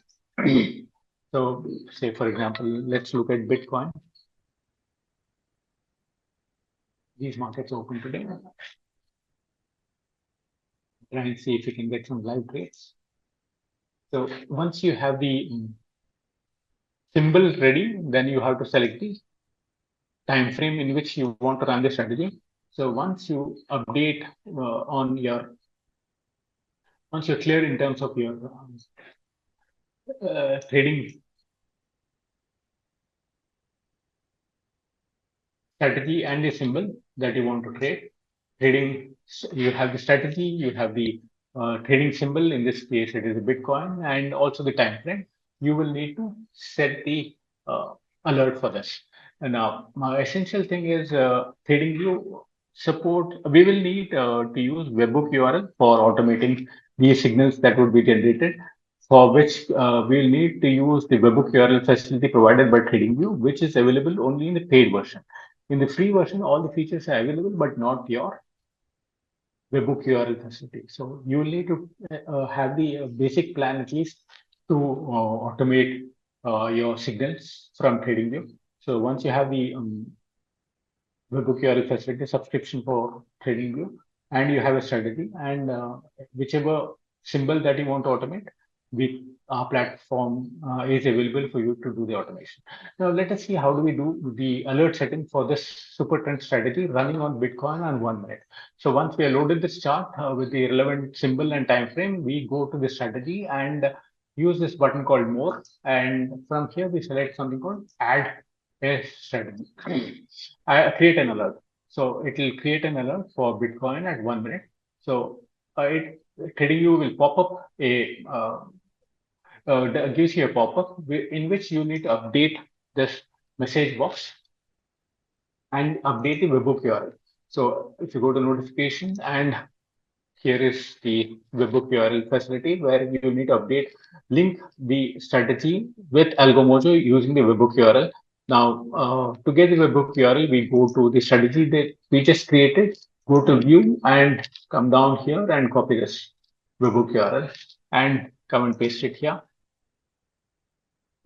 So say for example, let's look at Bitcoin. These markets open today. Try and see if we can get some live trades. So once you have the symbol ready, then you have to select the time frame in which you want to run the strategy. So once you're clear in terms of your trading strategy and the symbol that you want to trade. Trading, you have the strategy, you have the trading symbol. In this case, it is a Bitcoin, and also the time frame. You will need to set the uh, alert for this. And now, my essential thing is trading view support. We will need to use webhook URL for automating these signals that would be generated, for which we'll need to use the webhook URL facility provided by TradingView, which is available only in the paid version. In the free version, all the features are available, but not your webhook URL facility. So you will need to have the basic plan at least to automate your signals from TradingView. So once you have the webhook URL facility subscription for TradingView, and you have a strategy, and whichever symbol that you want to automate, we our platform is available for you to do the automation. Now let us see how do we do the alert setting for this super trend strategy running on Bitcoin on 1 minute. So once we have loaded this chart with the relevant symbol and time frame, we go to the strategy and use this button called more, and from here we select something called add a strategy. I create an alert. So it will create an alert for Bitcoin at 1 minute. So it TradingView will pop up gives you a pop-up in which you need to update this message box and update the webhook URL. So if you go to notifications, and here is the webhook URL facility where you need to update, link the strategy with Algomojo using the webhook URL. Now, to get the webhook URL, we go to the strategy that we just created, go to view and come down here and copy this webhook URL and come and paste it here.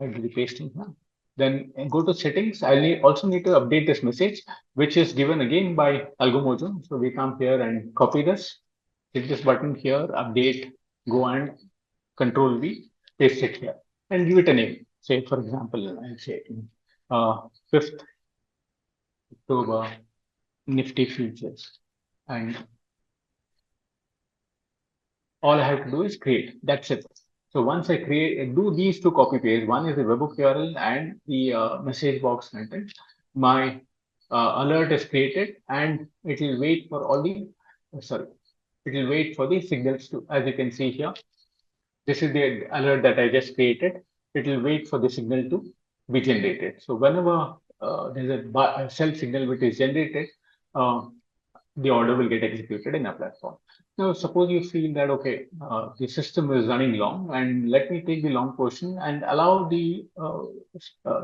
I'll do the pasting here. Then go to settings. Also need to update this message, which is given again by Algomojo. So we come here and copy this, hit this button here, update, go and control V, paste it here, and give it a name. Say, for example, I'll say 5th October Nifty Futures. And all I have to do is create. That's it. So once I do these two copy paste, one is the webhook URL and the message box content, my alert is created, and it will wait for all the, sorry, it will wait for the signals to, as you can see here, this is the alert that I just created. It will wait for the signal to be generated. So whenever there's a sell signal which is generated, uh, the order will get executed in a platform. Now, suppose you feel that, okay, the system is running long, and let me take the long portion and allow the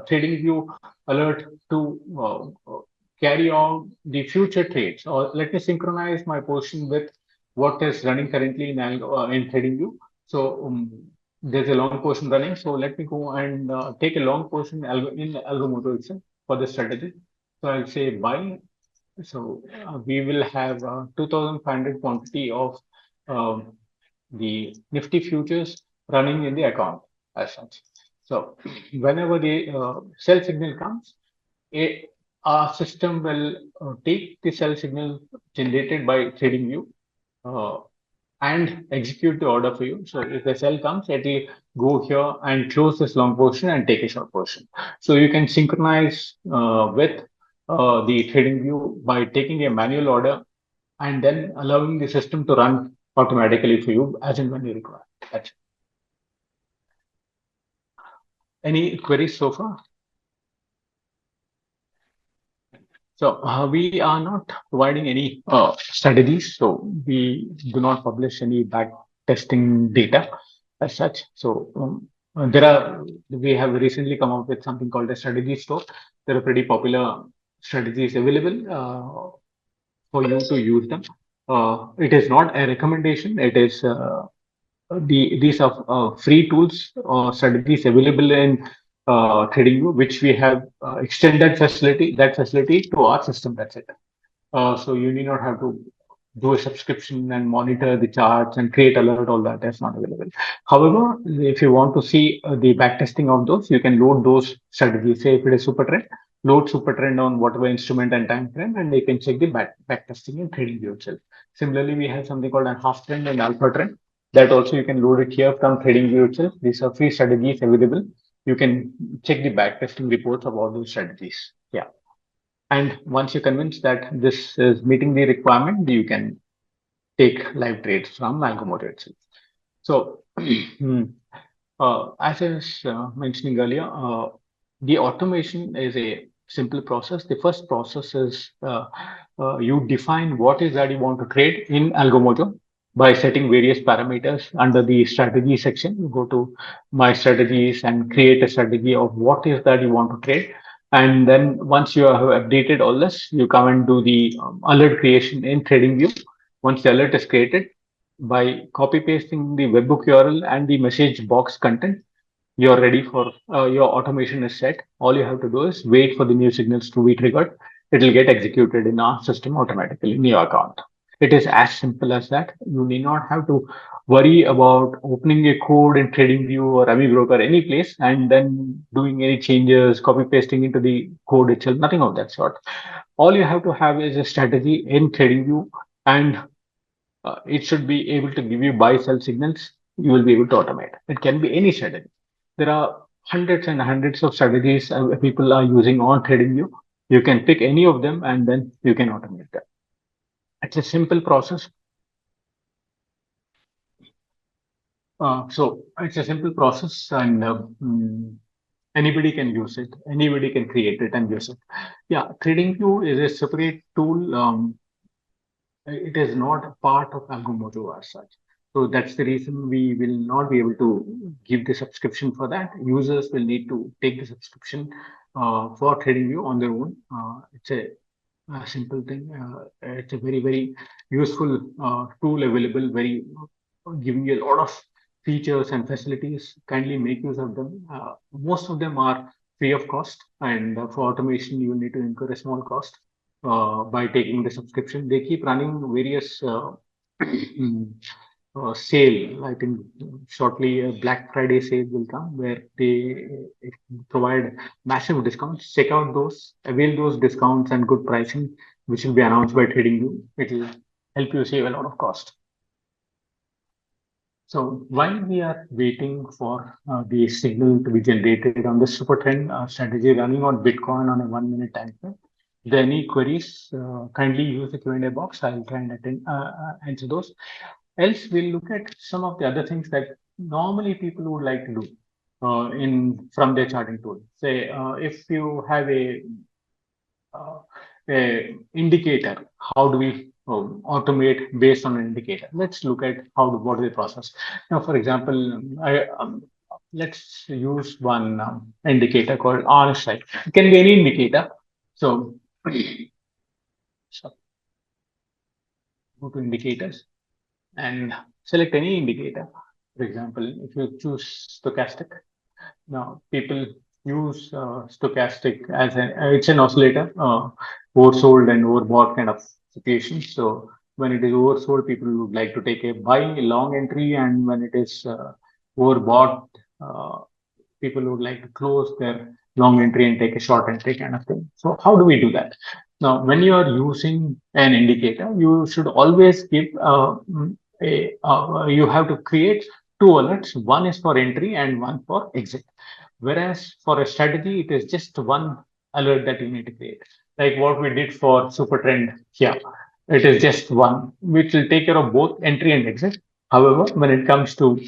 trading view alert to carry on the future trades, or let me synchronize my portion with what is running currently in trading view. So there's a long portion running. So let me go and take a long portion in Algomojo itself for the strategy. So I'll say buy. So we will have 2,500 quantity of um, the Nifty futures running in the account as such. So whenever the sell signal comes, a, our system will take the sell signal generated by TradingView uh, and execute the order for you. So if the sell comes, it will go here and close this long portion and take a short portion. So you can synchronize with the trading view by taking a manual order and then allowing the system to run automatically for you as and when you require. That's Any queries so far? So we are not providing any strategies. So we do not publish any back testing data as such. So we have recently come up with something called a strategy store. There are pretty popular strategies available for you to use them. It is not a recommendation. It is these are free tools or strategies available in TradingView, which we have extended that facility to our system. That's it. So you need not have to do a subscription and monitor the charts and create alert, all that is not available. However, if you want to see the backtesting of those, you can load those strategies. Say if it is super trend, load super trend on whatever instrument and time frame, and you can check the backtesting in trading view itself. Similarly, we have something called a half trend and alpha trend. That also you can load it here from trading view itself. These are free strategies available. You can check the backtesting reports of all those strategies. Yeah. And once you're convinced that this is meeting the requirement, you can take live trades from Algomojo itself. So, as I was mentioning earlier, the automation is a simple process. The first process is you define what is that you want to trade in Algomojo by setting various parameters under the strategy section. You go to my strategies and create a strategy of what is that you want to trade. And then once you have updated all this, you come and do the alert creation in TradingView. Once the alert is created, by copy pasting the webhook URL and the message box content, you're ready for your automation is set. All you have to do is wait for the new signals to be triggered. It will get executed in our system automatically in your account. It is as simple as that. You need not have to worry about opening a code in TradingView or Amibroker any place and then doing any changes, copy pasting into the code itself. Nothing of that sort. All you have to have is a strategy in TradingView, and it should be able to give you buy sell signals. You will be able to automate. It can be any strategy. There are hundreds and hundreds of strategies people are using on TradingView. You can pick any of them and then you can automate them. It's a simple process. So it's a simple process, and anybody can use it. Anybody can create it and use it. Yeah, TradingView is a separate tool. It is not a part of Algomojo as such. So that's the reason we will not be able to give the subscription for that. Users will need to take the subscription for TradingView on their own. It's a simple thing. It's a very useful tool available, very giving you a lot of features and facilities. Kindly make use of them. Most of them are free of cost, and for automation, you will need to incur a small cost by taking the subscription. They keep running various sale. I think shortly a Black Friday sale will come where they provide massive discounts. Check out those, avail those discounts and good pricing, which will be announced by TradingView. It will help you save a lot of cost. So while we are waiting for the signal to be generated on the super trend strategy running on Bitcoin on a 1 minute time frame, if there are any queries, kindly use the Q&A box. I'll try and answer those. Else, we'll look at some of the other things that normally people would like to do in from their charting tool. Say, if you have uh, a indicator, how do we automate based on an indicator? Let's look at what is the process. Now, for example, let's use one indicator called RSI. It can be any indicator. So, so go to indicators and select any indicator. For example, if you choose stochastic, now people use stochastic as it's an oscillator, oversold and overbought kind of situation. So when it is oversold, people would like to take a buy long entry, and when it is overbought, uh, people would like to close their long entry and take a short entry kind of thing. So how do we do that? Now, when you are using an indicator, you should always give you have to create two alerts. One is for entry and one for exit. Whereas for a strategy, it is just one alert that you need to create. Like what we did for super trend here. It is just one, which will take care of both entry and exit. However, when it comes to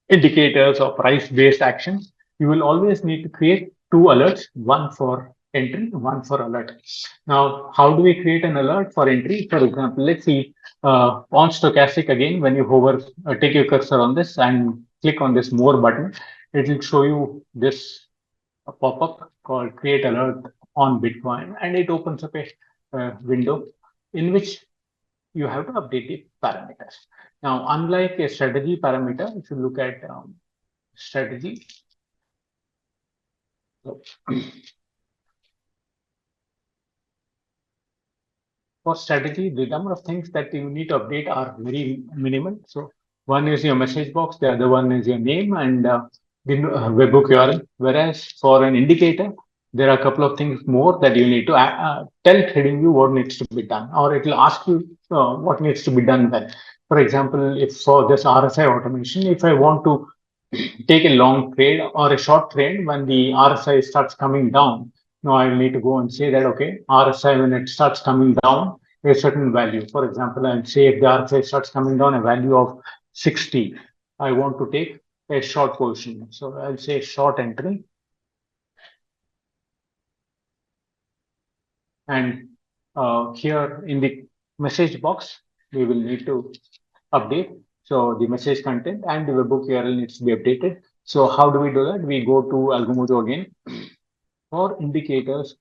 indicators or price based actions, you will always need to create two alerts, one for entry, one for alert. Now, how do we create an alert for entry? For example, let's see on stochastic again, when you hover, take your cursor on this and click on this more button, it will show you this pop-up called create alert on Bitcoin, and it opens up a window in which you have to update the parameters. Now, unlike a strategy parameter, if you look at strategy, so For strategy, the number of things that you need to update are very minimal. So one is your message box, the other one is your name and the webhook URL. Whereas for an indicator, there are a couple of things more that you need to tell TradingView what needs to be done, or it will ask you what needs to be done when. For example, if for this RSI automation, if I want to take a long trade or a short trade when the RSI starts coming down. Now I need to go and say that, okay, RSI, when it starts coming down a certain value, for example, I'll say if the RSI starts coming down a value of 60, I want to take a short position. So I'll say short entry, and here in the message box, we will need to update. So the message content and the webhook URL needs to be updated. So how do we do that? We go to Algomojo again. For indicators,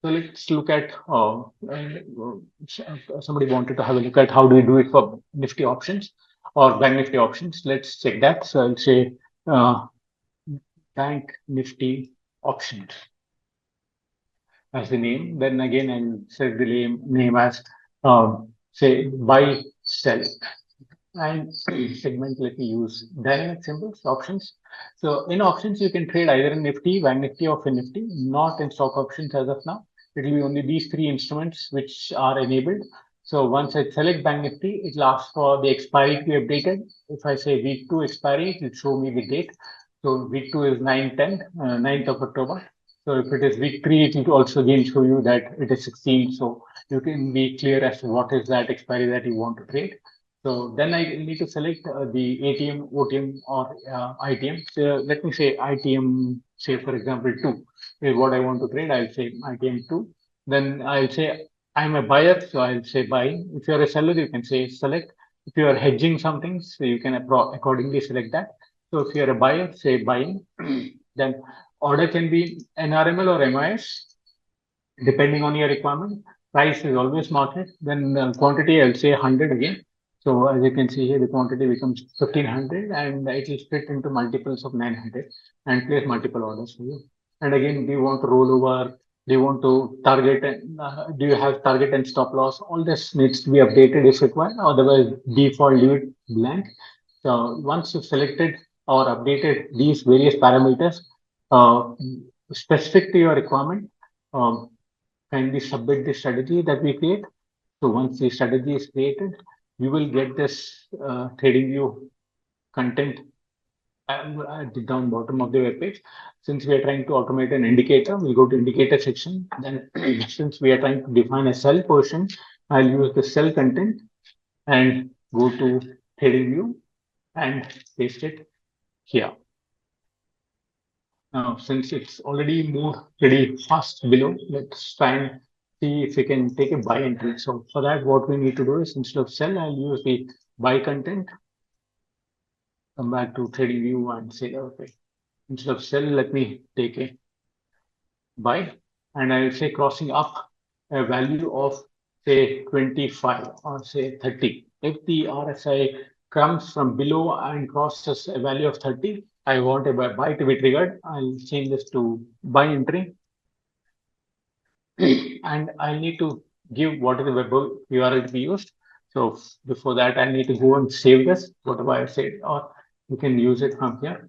so let's look at somebody wanted to have a look at how do we do it for Nifty options or Bank Nifty options. Let's check that. So I'll say uh, Bank Nifty options as the name. Then again, I'll set the name as say buy sell. And segment, let me use dynamic symbols, options. So in options, you can trade either in Nifty, Bank Nifty, or Fin Nifty, not in stock options as of now. It will be only these three instruments which are enabled. So once I select Bank Nifty, it will ask for the expiry to be updated. If I say week 2 expiry, it will show me the date. So week 2 is 9/10, 9th of October. So if it is week 3, it will also again show you that it is 16. So you can be clear as to what is that expiry that you want to trade. So then I need to select the ATM, OTM, or ITM. So let me say ITM, say for example, 2 is what I want to trade. I'll say ITM 2. Then I'll say I'm a buyer, so I'll say buying. If you're a seller, you can say select. If you are hedging something, so you can accordingly select that. So if you're a buyer, say buying. Then order can be NRML or MIS depending on your requirement. Price is always market. Then quantity, I'll say 100 again. So as you can see here, the quantity becomes 1500 and it will split into multiples of 900 and place multiple orders for you. And again, do you want to roll over? Do you want to target? And, do you have target and stop loss? All this needs to be updated if required. Otherwise, default leave it blank. So once you've selected or updated these various parameters uh, specific to your requirement, um, kindly submit the strategy that we create. So once the strategy is created, you will get this TradingView content at the down bottom of the web page. Since we are trying to automate an indicator, we'll go to indicator section. Then since we are trying to define a sell portion, I'll use the sell content and go to TradingView and paste it here. Now, since it's already moved pretty fast below, let's try and see if we can take a buy entry. So for that, what we need to do is instead of sell, I'll use the buy content, come back to TradingView and say, okay, instead of sell, let me take a buy. And I'll say crossing up a value of say 25 or say 30. If the RSI comes from below and crosses a value of 30, I want a buy to be triggered. I'll change this to buy entry and I need to give what is the web URL to be used. So before that, I need to go and save this, whatever I said, or you can use it from here.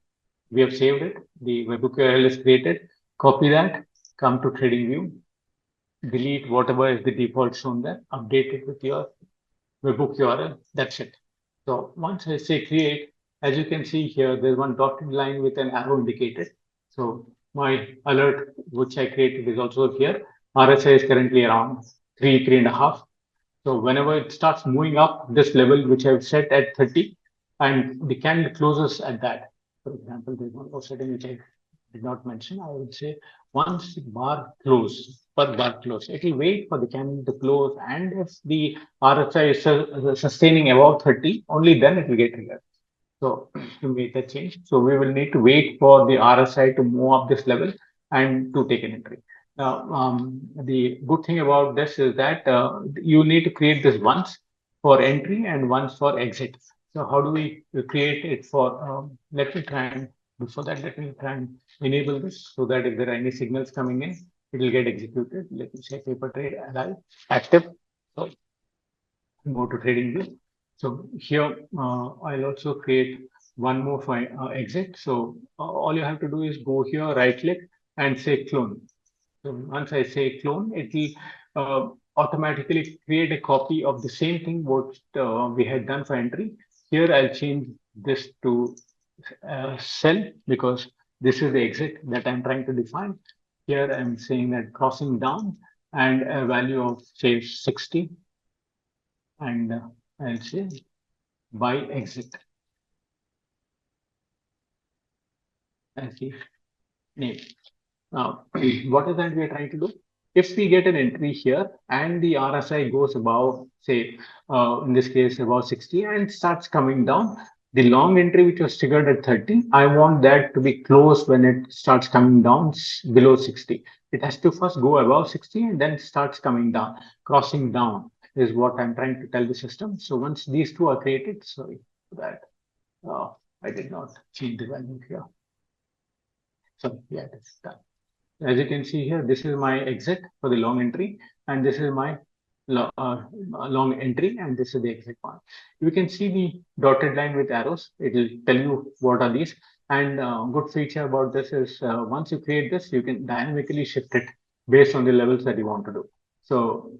We have saved it. The webhook URL is created. Copy that, come to TradingView, delete whatever is the default shown there, update it with your webhook URL. That's it. So once I say create, as you can see here, there's one dotted line with an arrow indicated. So my alert, which I created, is also here. RSI is currently around 3.5. So whenever it starts moving up this level, which I've set at 30, and the candle closes at that. For example, there's one more setting which I did not mention. I would say once the bar close, per bar close, it will wait for the candle to close, and if the RSI is sustaining above 30, only then it will get triggered. So to make that change, so we will need to wait for the RSI to move up this level and to take an entry. Now, the good thing about this is that you need to create this once for entry and once for exit. So how do we create it for, let me try and, before that, let me try and enable this so that if there are any signals coming in, it will get executed. Let me say paper trade alive active. So go to trading view. So here I'll also create one more exit. So all you have to do is go here, right click and say clone. So once I say clone, it will automatically create a copy of the same thing what we had done for entry. Here I'll change this to sell because this is the exit that I'm trying to define. Here I'm saying that crossing down and a value of say 60 and I'll say buy exit as the name. Now, what is that we are trying to do? If we get an entry here and the RSI goes above, say, in this case, about 60 and starts coming down, the long entry which was triggered at 30, I want that to be closed when it starts coming down below 60. It has to first go above 60 and then starts coming down, crossing down is what I'm trying to tell the system. So once these two are created, sorry for that, I did not change the value here. So yeah, that's done. As you can see here, this is my exit for the long entry, and this is my long entry, and this is the exit one. You can see the dotted line with arrows. It will tell you what are these. And good feature about this is once you create this, you can dynamically shift it based on the levels that you want to do. So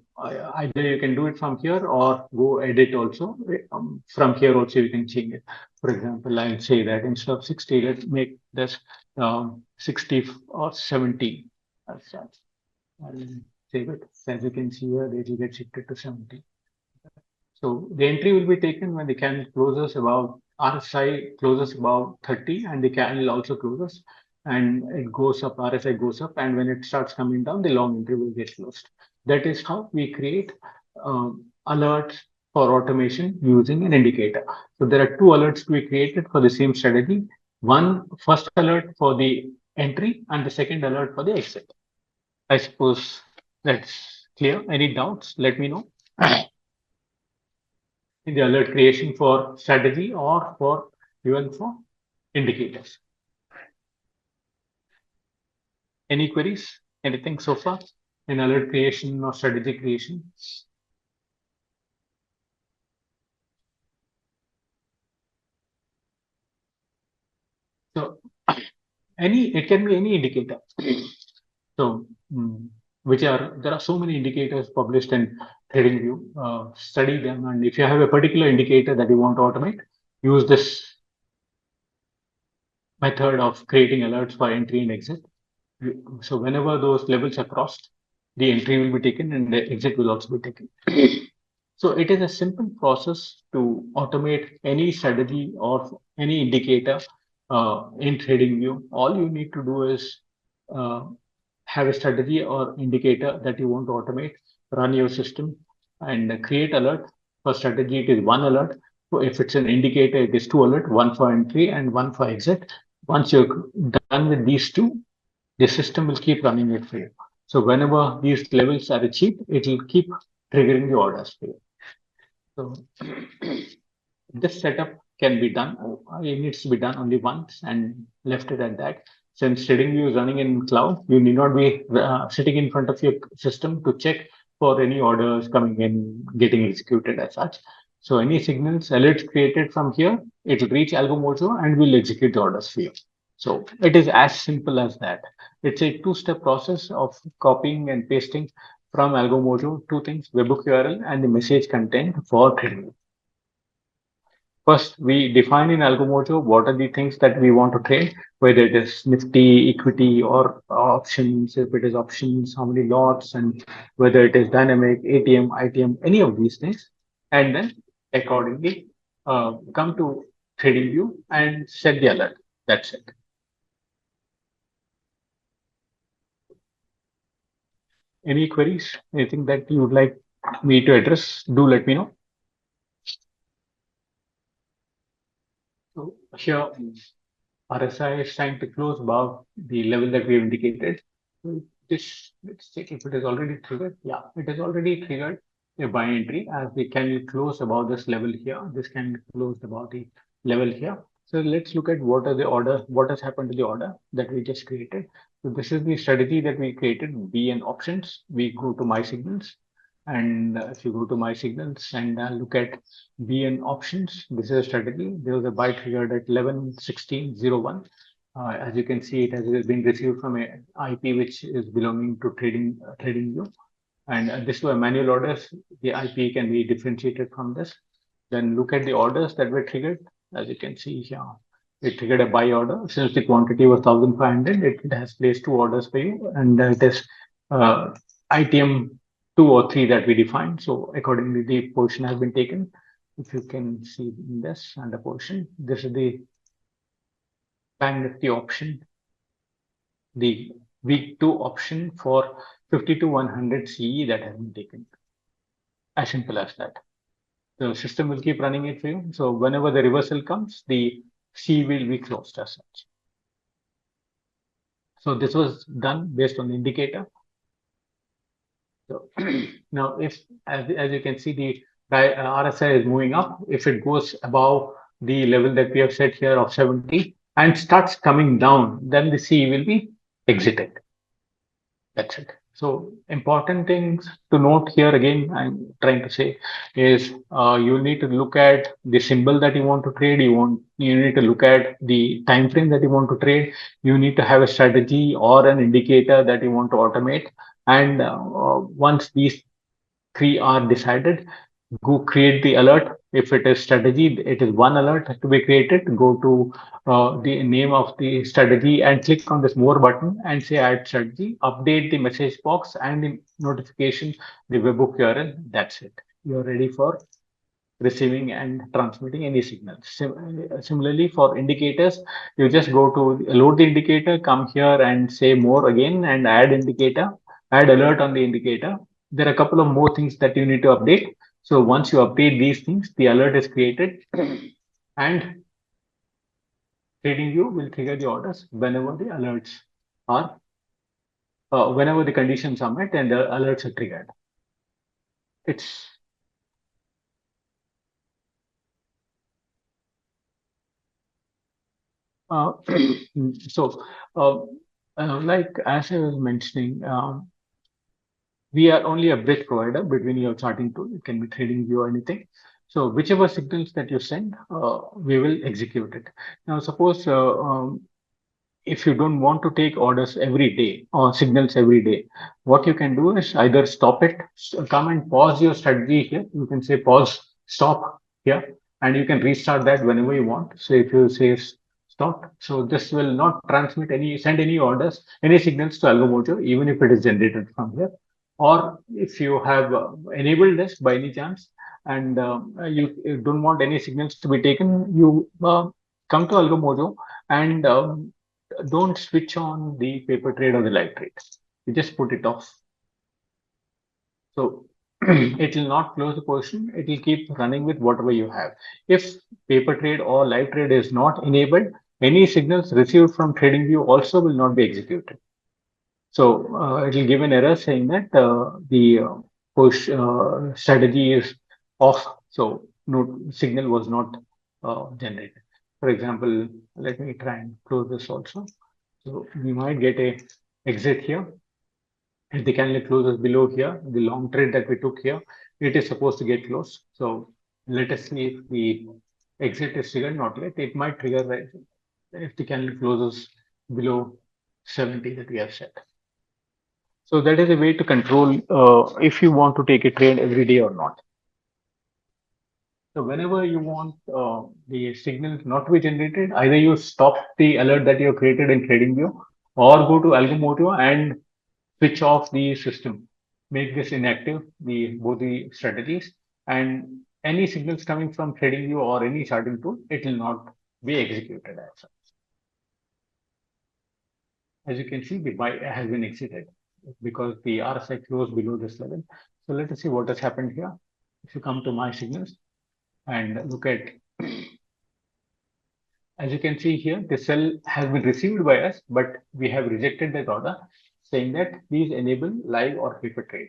either you can do it from here or go edit also. From here also you can change it. For example, I'll say that instead of 60, let's make this 60 or 70 as such. I'll save it. So as you can see here, it will get shifted to 70. So the entry will be taken when the candle closes about RSI closes about 30 and the candle also closes and it goes up, RSI goes up, and when it starts coming down, the long entry will get closed. That is how we create alerts for automation using an indicator. So there are two alerts to be created for the same strategy. One first alert for the entry and the second alert for the exit. I suppose that's clear. Any doubts? Let me know in the alert creation for strategy or for even for indicators. Any queries? Anything so far in alert creation or strategy creation? So it can be any indicator. So which are there are so many indicators published in TradingView. Study them, and if you have a particular indicator that you want to automate, use this method of creating alerts for entry and exit. So whenever those levels are crossed, the entry will be taken and the exit will also be taken. So it is a simple process to automate any strategy or any indicator in TradingView. All you need to do is uh, have a strategy or indicator that you want to automate, run your system, and create alert. For strategy, it is one alert. So if it's an indicator, it is two alert, one for entry and one for exit. Once you're done with these two, the system will keep running it for you. So whenever these levels are achieved, it will keep triggering the orders for you. So this setup can be done. It needs to be done only once and left it at that. Since TradingView is running in cloud, you need not be sitting in front of your system to check for any orders coming in, getting executed as such. So any signals, alerts created from here, it will reach Algomojo and will execute the orders for you. So it is as simple as that. It's a two-step process of copying and pasting from Algomojo, two things, webhook URL and the message content for TradingView. First, we define in Algomojo what are the things that we want to trade, whether it is Nifty, equity, or options. If it is options, how many lots, and whether it is dynamic, ATM, ITM, any of these things. And then accordingly, come to TradingView and set the alert. That's it. Any queries? Anything that you would like me to address? Do let me know. So here RSI is trying to close above the level that we have indicated. This, let's check if it is already triggered. Yeah, it is already triggered a buy entry as we can close above this level here. This can close about the level here. So let's look at what are the order, what has happened to the order that we just created. So this is the strategy that we created, B and options. We go to my signals, and if you go to my signals and look at B and options, this is a strategy. There was a buy triggered at 11:16:01. As you can see, it has been received from a IP which is belonging to trading view. And this were manual orders. The IP can be differentiated from this. Then look at the orders that were triggered. As you can see here, it triggered a buy order. Since the quantity was 1,500, it has placed two orders for you, and it is uh, ITM 2 or 3 that we defined. So accordingly, the position has been taken. If you can see in this under position, this is the Bank Nifty option, the week 2 option for 50 to 100 CE that has been taken. As simple as that. The system will keep running it for you. So whenever the reversal comes, the C will be closed as such. So this was done based on the indicator. So now, if as you can see, the RSI is moving up. If it goes above the level that we have set here of 70 and starts coming down, then the C will be exited. That's it. So important things to note here again, I'm trying to say is you need to look at the symbol that you want to trade. You need to look at the time frame that you want to trade. You need to have a strategy or an indicator that you want to automate. And once these three are decided, go create the alert. If it is strategy, it is one alert to be created. Go to the name of the strategy and click on this more button and say add strategy. Update the message box and the notification, the webhook URL. That's it. You're ready for receiving and transmitting any signals. Similarly, for indicators, you just go to load the indicator, come here and say more again and add indicator, add alert on the indicator. There are a couple of more things that you need to update. So once you update these things, the alert is created and TradingView will trigger the orders whenever the alerts are, whenever the conditions are met and the alerts are triggered. It's Uh, so, uh, like as I was mentioning, we are only a bridge provider between your charting tool. It can be TradingView or anything. So, whichever signals that you send, we will execute it. Now, suppose if you don't want to take orders every day or signals every day, what you can do is either stop it, come and pause your strategy here. You can say pause, stop here, and you can restart that whenever you want. So if you say stop, so this will not send any orders, any signals to Algomojo, even if it is generated from here. Or if you have enabled this by any chance and you don't want any signals to be taken, you come to Algomojo and don't switch on the paper trade or the live trade. You just put it off. So it will not close the position. It will keep running with whatever you have. If paper trade or live trade is not enabled, any signals received from TradingView also will not be executed. So it will give an error saying that the push strategy is off. So no signal was not generated. For example, let me try and close this also. So we might get a exit here. If the candle closes below here, the long trade that we took here, it is supposed to get closed. So let us see if the exit is triggered, not yet. It might trigger right if the candle closes below 70 that we have set. So that is a way to control if you want to take a trade every day or not. So whenever you want the signal not to be generated, either you stop the alert that you have created in TradingView or go to Algomojo and switch off the system, make this inactive, the both the strategies, and any signals coming from TradingView or any charting tool, it will not be executed as such. As you can see, the buy has been exited because the RSI closed below this level. So let us see what has happened here. If you come to my signals and look at, as you can see here, the sell has been received by us, but we have rejected that order saying that please enable live or paper trade.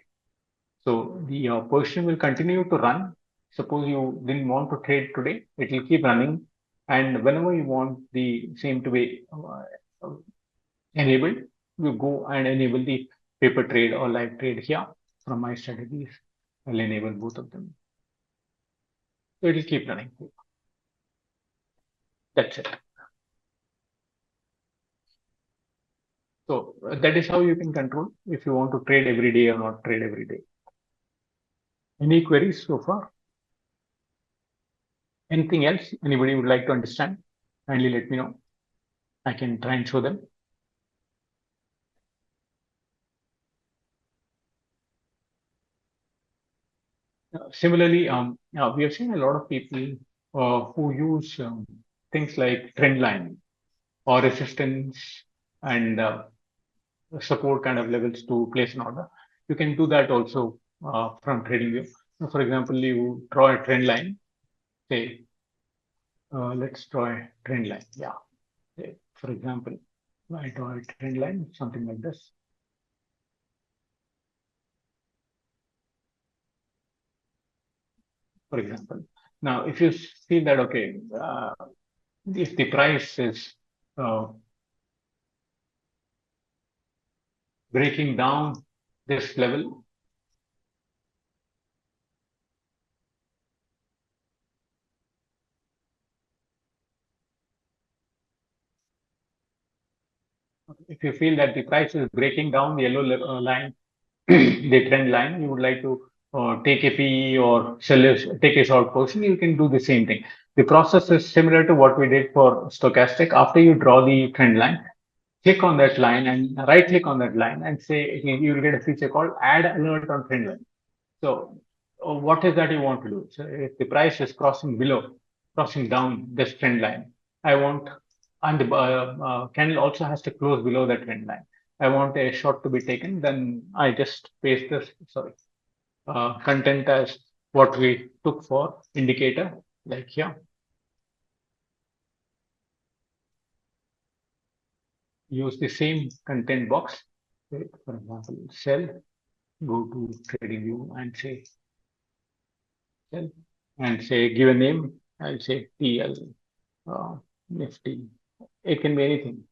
So the position will continue to run. Suppose you didn't want to trade today, it will keep running And whenever you want the same to be enabled, you go and enable the paper trade or live trade here from my strategies. I'll enable both of them. So it will keep running. That's it. So that is how you can control if you want to trade every day or not trade every day. Any queries so far? Anything else anybody would like to understand? Kindly let me know. I can try and show them. Similarly, we have seen a lot of people who use things like trend line or resistance and support kind of levels to place an order. You can do that also from TradingView. So for example, you draw a trend line. Say, let's draw a trend line. Yeah. Say, for example, I draw a trend line, something like this. For example, now if you see that okay, if the price is uh, breaking down this level, if you feel that the price is breaking down the yellow line, the trend line, you would like to take a PE or take a short portion, you can do the same thing. The process is similar to what we did for stochastic. After you draw the trend line, click on that line and right click on that line and say you will get a feature called add alert on trend line. So what is that you want to do? So if the price is crossing down this trend line, I want, and the candle also has to close below the trend line. I want a short to be taken, then I just paste this, sorry, content as what we took for indicator, like here. Use the same content box. Okay, for example, sell, go to trading view and say sell, and say give a name. I'll say TL Nifty. It can be anything.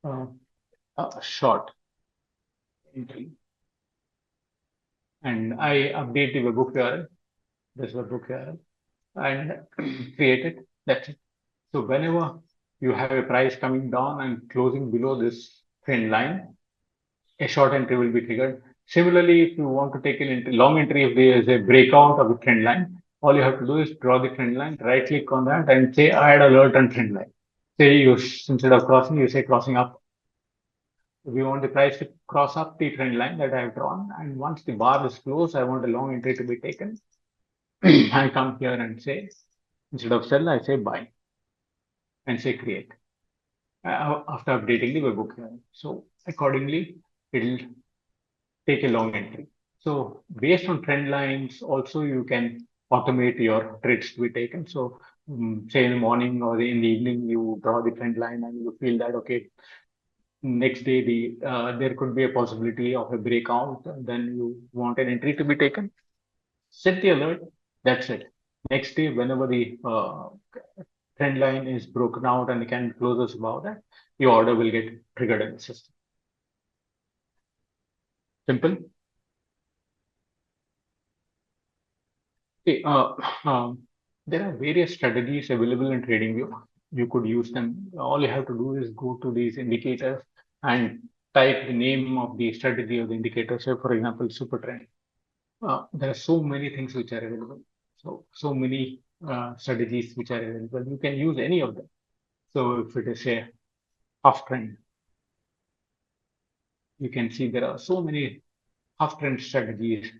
Uh, Short entry. And I update the webhook URL, this webhook URL, and create it. That's it. So whenever you have a price coming down and closing below this trend line, a short entry will be triggered. Similarly, if you want to take an entry, long entry, if there is a breakout of the trend line, all you have to do is draw the trend line, right click on that and say add alert on trend line. Say you, instead of crossing, you say crossing up. We want the price to cross up the trend line that I have drawn. And once the bar is closed, I want a long entry to be taken. I come here and say, instead of sell, I say buy and say create after updating the webhook here. So accordingly, it'll take a long entry. So based on trend lines, also you can automate your trades to be taken. So say in the morning or in the evening, you draw the trend line and you feel that, okay, next day there could be a possibility of a breakout, then you want an entry to be taken, set the alert, that's it. Next day, whenever the trend line is broken out and the candle closes above that, your order will get triggered in the system. Simple. Okay, there are various strategies available in TradingView. You could use them. All you have to do is go to these indicators and type the name of the strategy of the indicator. So, for example, super trend. There are so many things which are available. So many strategies which are available. You can use any of them. So if it is a half trend, you can see there are so many half trend strategies.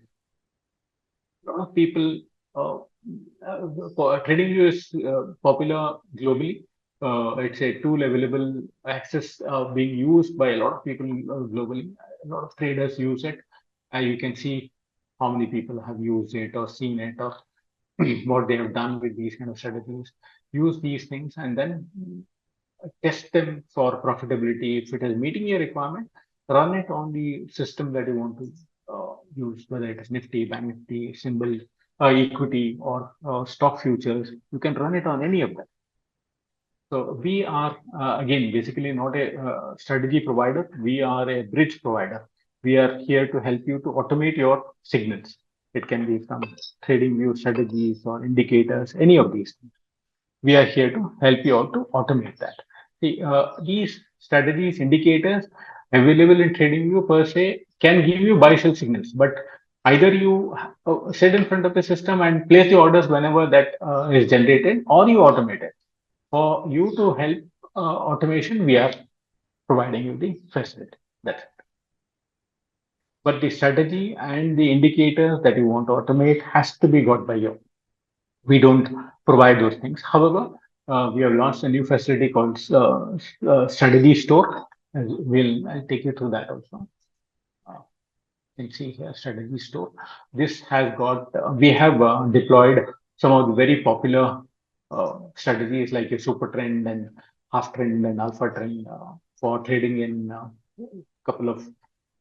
A lot of people, uh, TradingView is popular globally. It's a tool available, access being used by a lot of people globally. A lot of traders use it. You can see how many people have used it or seen it or what they have done with these kind of strategies. Use these things and then test them for profitability. If it is meeting your requirement, run it on the system that you want to use, whether it is Nifty, Bank Nifty, symbol, equity, or stock futures. You can run it on any of them. So we are again basically not a strategy provider. We are a bridge provider. We are here to help you to automate your signals. It can be from trading view strategies or indicators, any of these things. We are here to help you out to automate that. See, these strategies, indicators available in TradingView per se can give you buy sell signals, but either you sit in front of the system and place the orders whenever that is generated, or you automate it. For you to help automation, we are providing you the facility. That's it. But the strategy and the indicators that you want to automate has to be got by you. We don't provide those things. However, we have launched a new facility called Strategy Store. I'll take you through that also. You can see here strategy store. This has got we have deployed some of the very popular strategies like a super trend and half trend and alpha trend for trading in a couple of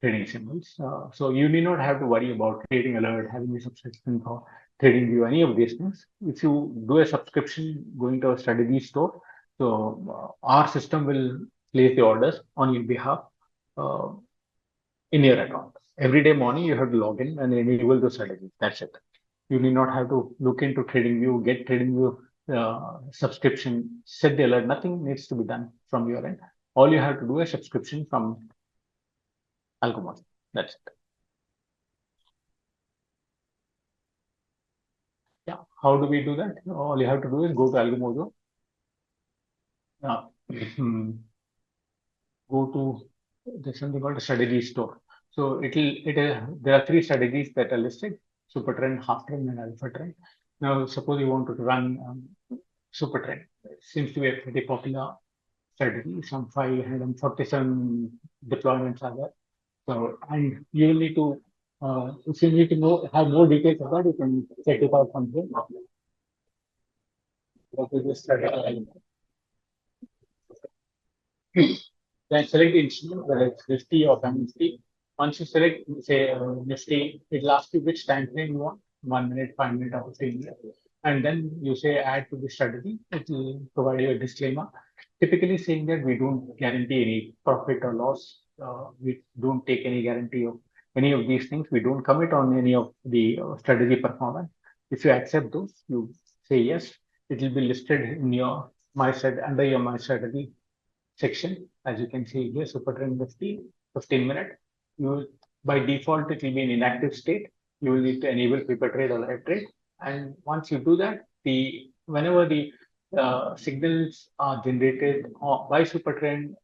trading symbols. So you need not have to worry about creating alert, having a subscription for trading view, any of these things. If you do a subscription going to a strategy store, so our system will place the orders on your behalf. Uh, in your account. Every day morning, you have to log in and enable the strategy. That's it. You need not have to look into TradingView, get TradingView subscription, set the alert. Nothing needs to be done from your end. All you have to do is subscription from Algomojo. That's it. Yeah. How do we do that? All you have to do is go to Algomojo. Uh, go to there's something called a strategy store. So there are three strategies that are listed: super trend, half trend, and alpha trend. Now, suppose you want to run super trend. It seems to be a pretty popular strategy. Some 547 deployments are there. So, and you will need to if you need to know have more details about it, you can check it out from here. What is this strategy? Then select the instrument, whether it's Nifty or Bank Nifty. Once you select, say, Nifty, it'll ask you which time frame you want, 1 minute, 5 minutes, or 15 minutes. And then you say add to the strategy. It will provide you a disclaimer, typically saying that we don't guarantee any profit or loss. We don't take any guarantee of any of these things. We don't commit on any of the strategy performance. If you accept those, you say yes. It will be listed in your my under your my strategy section. As you can see here, super trend Nifty, 15 minute. You by default it will be in inactive state. You will need to enable paper trade or live trade. And once you do that, the whenever the signals are generated by super trend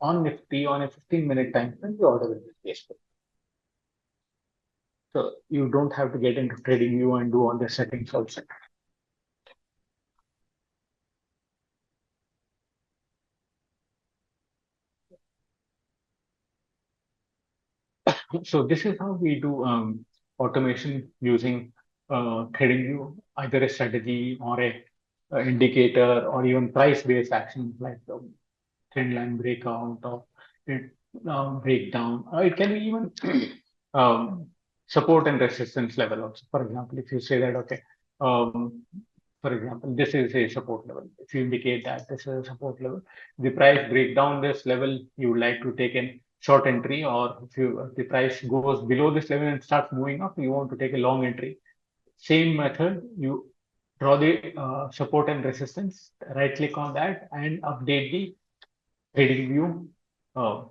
on Nifty on a 15-minute time frame, the order will be placed. So you don't have to get into trading view and do all the settings also. So this is how we do automation using TradingView, either a strategy or a indicator or even price-based actions like the trend line breakout or breakdown. It can be even um, support and resistance level also. For example, if you say that, okay, um, for example, this is a support level. If you indicate that this is a support level, the price break down this level, you would like to take a short entry, or if the price goes below this level and starts moving up, you want to take a long entry. Same method, you draw the support and resistance, right click on that and update the trading view uh,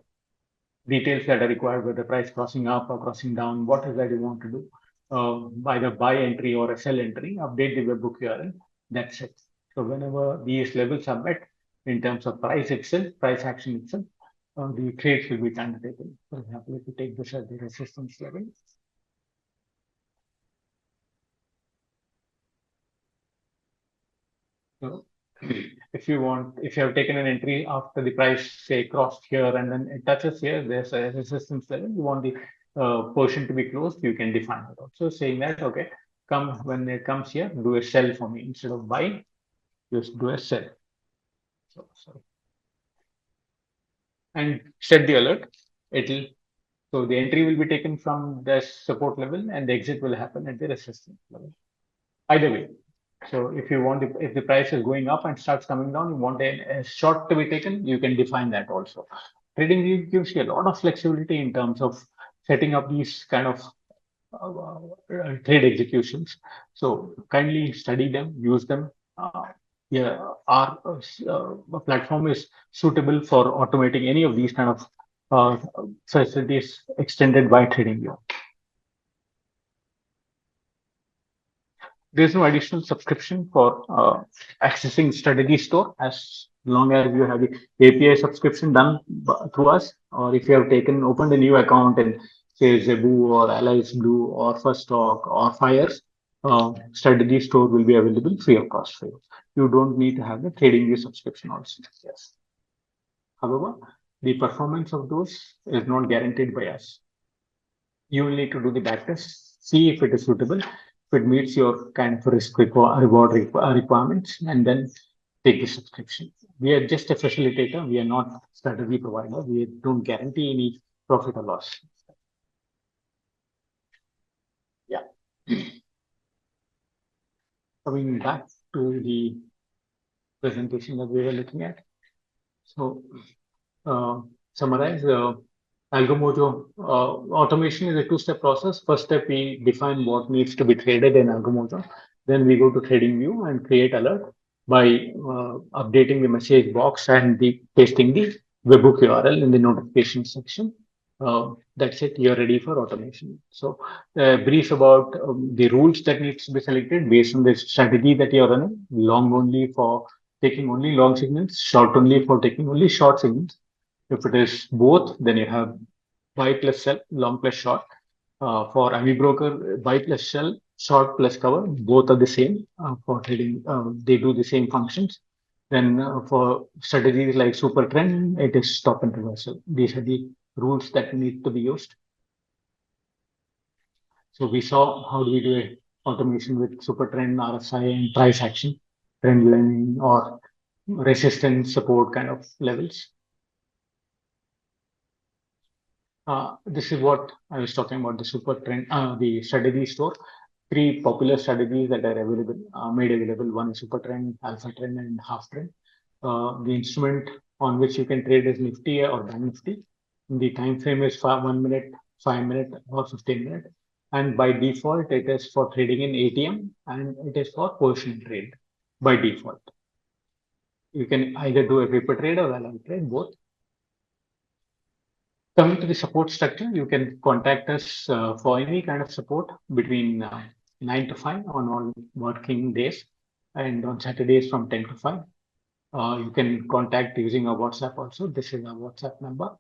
details that are required, whether price crossing up or crossing down, what is that you want to do, either buy entry or a sell entry, update the webbook URL, that's it. So whenever these levels are met in terms of price itself, price action itself, the trades will be undertaken. For example, if you take this as the resistance level, so if you have taken an entry after the price say crossed here and then it touches here, there's a resistance level. You want the portion to be closed, you can define it. Also saying that okay, come when it comes here, do a sell for me instead of buying, just do a sell. So sorry, and set the alert. It'll so the entry will be taken from the support level and the exit will happen at the resistance level. Either way. So if you want, if the price is going up and starts coming down, you want a short to be taken, you can define that also. Trading view gives you a lot of flexibility in terms of setting up these kind of trade executions. So kindly study them, use them. Yeah, our platform is suitable for automating any of these kind of facilities extended by TradingView. There's no additional subscription for accessing strategy store as long as you have the API subscription done through us, or if you have opened a new account in say Zebu or Allies Blue or First Stock or Fires, strategy store will be available free of cost for you. You don't need to have the trading view subscription also. Yes. However, the performance of those is not guaranteed by us. You will need to do the backtest, see if it is suitable, if it meets your kind of reward requirements, and then take the subscription. We are just a facilitator. We are not strategy provider. We don't guarantee any profit or loss. Yeah. Coming back to the presentation that we were looking at. So summarize, Algomojo automation is a two-step process. First step, we define what needs to be traded in Algomojo. Then we go to trading view and create alert by updating the message box and pasting the webhook URL in the notification section. That's it. You're ready for automation. So, brief about the rules that needs to be selected based on the strategy that you're running. Long only for taking only long signals, short only for taking only short signals. If it is both, then you have buy plus sell, long plus short. For Amibroker, buy plus sell, short plus cover, both are the same for trading. They do the same functions. Then for strategies like super trend, it is stop and reversal. These are the rules that need to be used. So we saw how do we do a automation with super trend, RSI, and price action, trend line or resistance support kind of levels. This is what I was talking about, the super trend, the strategy store. Three popular strategies that are available, made available. One is super trend, alpha trend, and half trend. The instrument on which you can trade is Nifty or Bank Nifty. The time frame is 1 minute, 5 minute, or 15 minute. And by default, it is for trading in ATM and it is for position trade by default. You can either do a paper trade or a trade, both. Coming to the support structure, you can contact us for any kind of support between 9 to 5 on all working days and on Saturdays from 10 to 5. You can contact using our WhatsApp also. This is our WhatsApp number.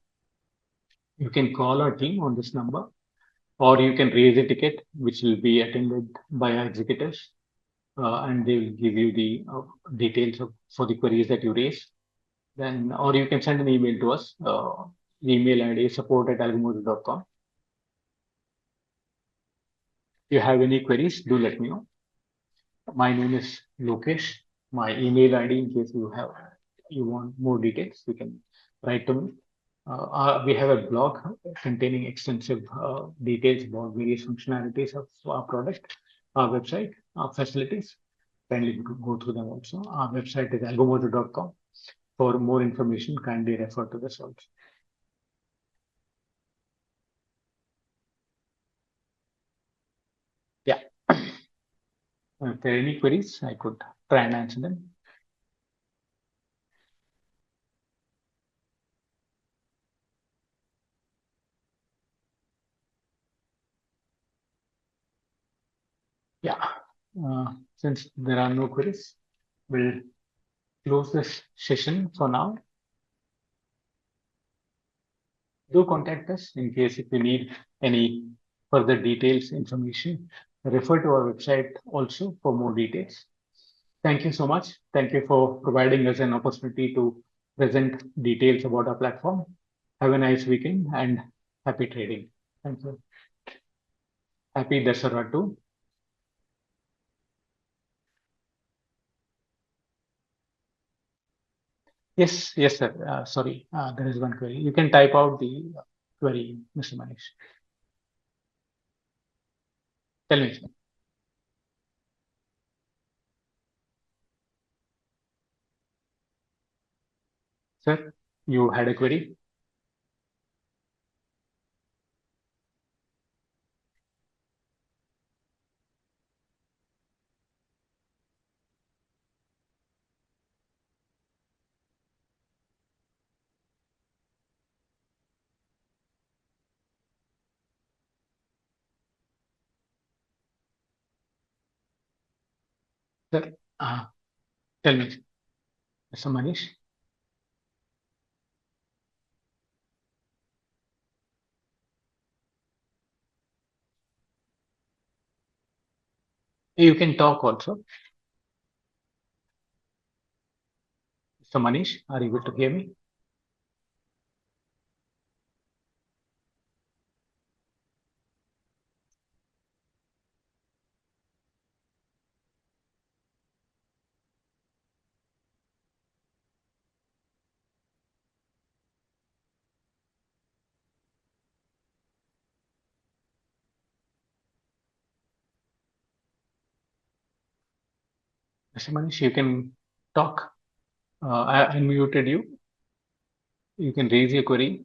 You can call our team on this number, or you can raise a ticket, which will be attended by our executives, and they will give you the details for the queries that you raise. Then, or you can send an email to us. The email ID is support@algomojo.com. If you have any queries, do let me know. My name is Lokesh. My email ID, in case you want more details, you can write to me. We have a blog containing extensive details about various functionalities of our product, our website, our facilities. Kindly go through them also. Our website is algomojo.com. For more information, kindly refer to this also. Yeah. If there are any queries, I could try and answer them. Yeah. Since there are no queries, we'll close this session for now. Do contact us in case if you need any further details, information. Refer to our website also for more details. Thank you so much. Thank you for providing us an opportunity to present details about our platform. Have a nice weekend and happy trading. Thank you. Happy Dasara too. Yes, yes, sir. Sorry, there is one query. You can type out the query, Mr. Manish. Tell me, sir. Sir, you had a query? Sir, tell me, Mr. Manish. You can talk also. Mr. Manish, are you able to hear me? Mr. Manish, you can talk. I unmuted you. You can raise your query,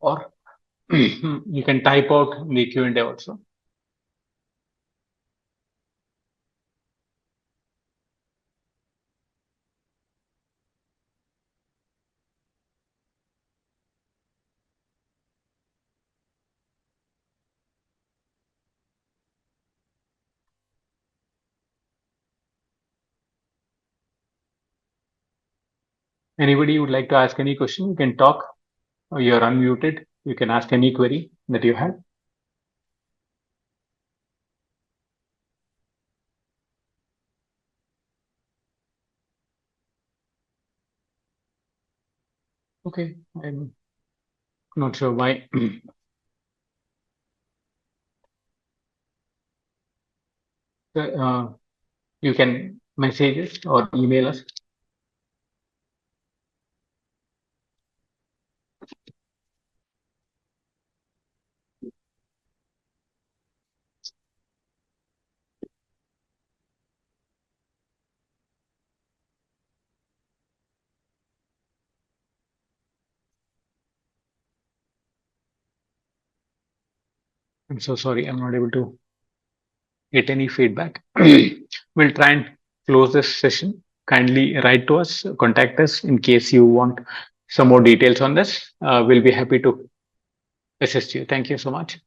or you can type out in the Q&A also. Anybody would like to ask any question, you can talk. You're unmuted. You can ask any query that you have. Okay, I'm not sure why. uh, you can message us or email us. I'm so sorry, I'm not able to get any feedback. We'll try and close this session. Kindly write to us, contact us in case you want some more details on this. We'll be happy to assist you. Thank you so much.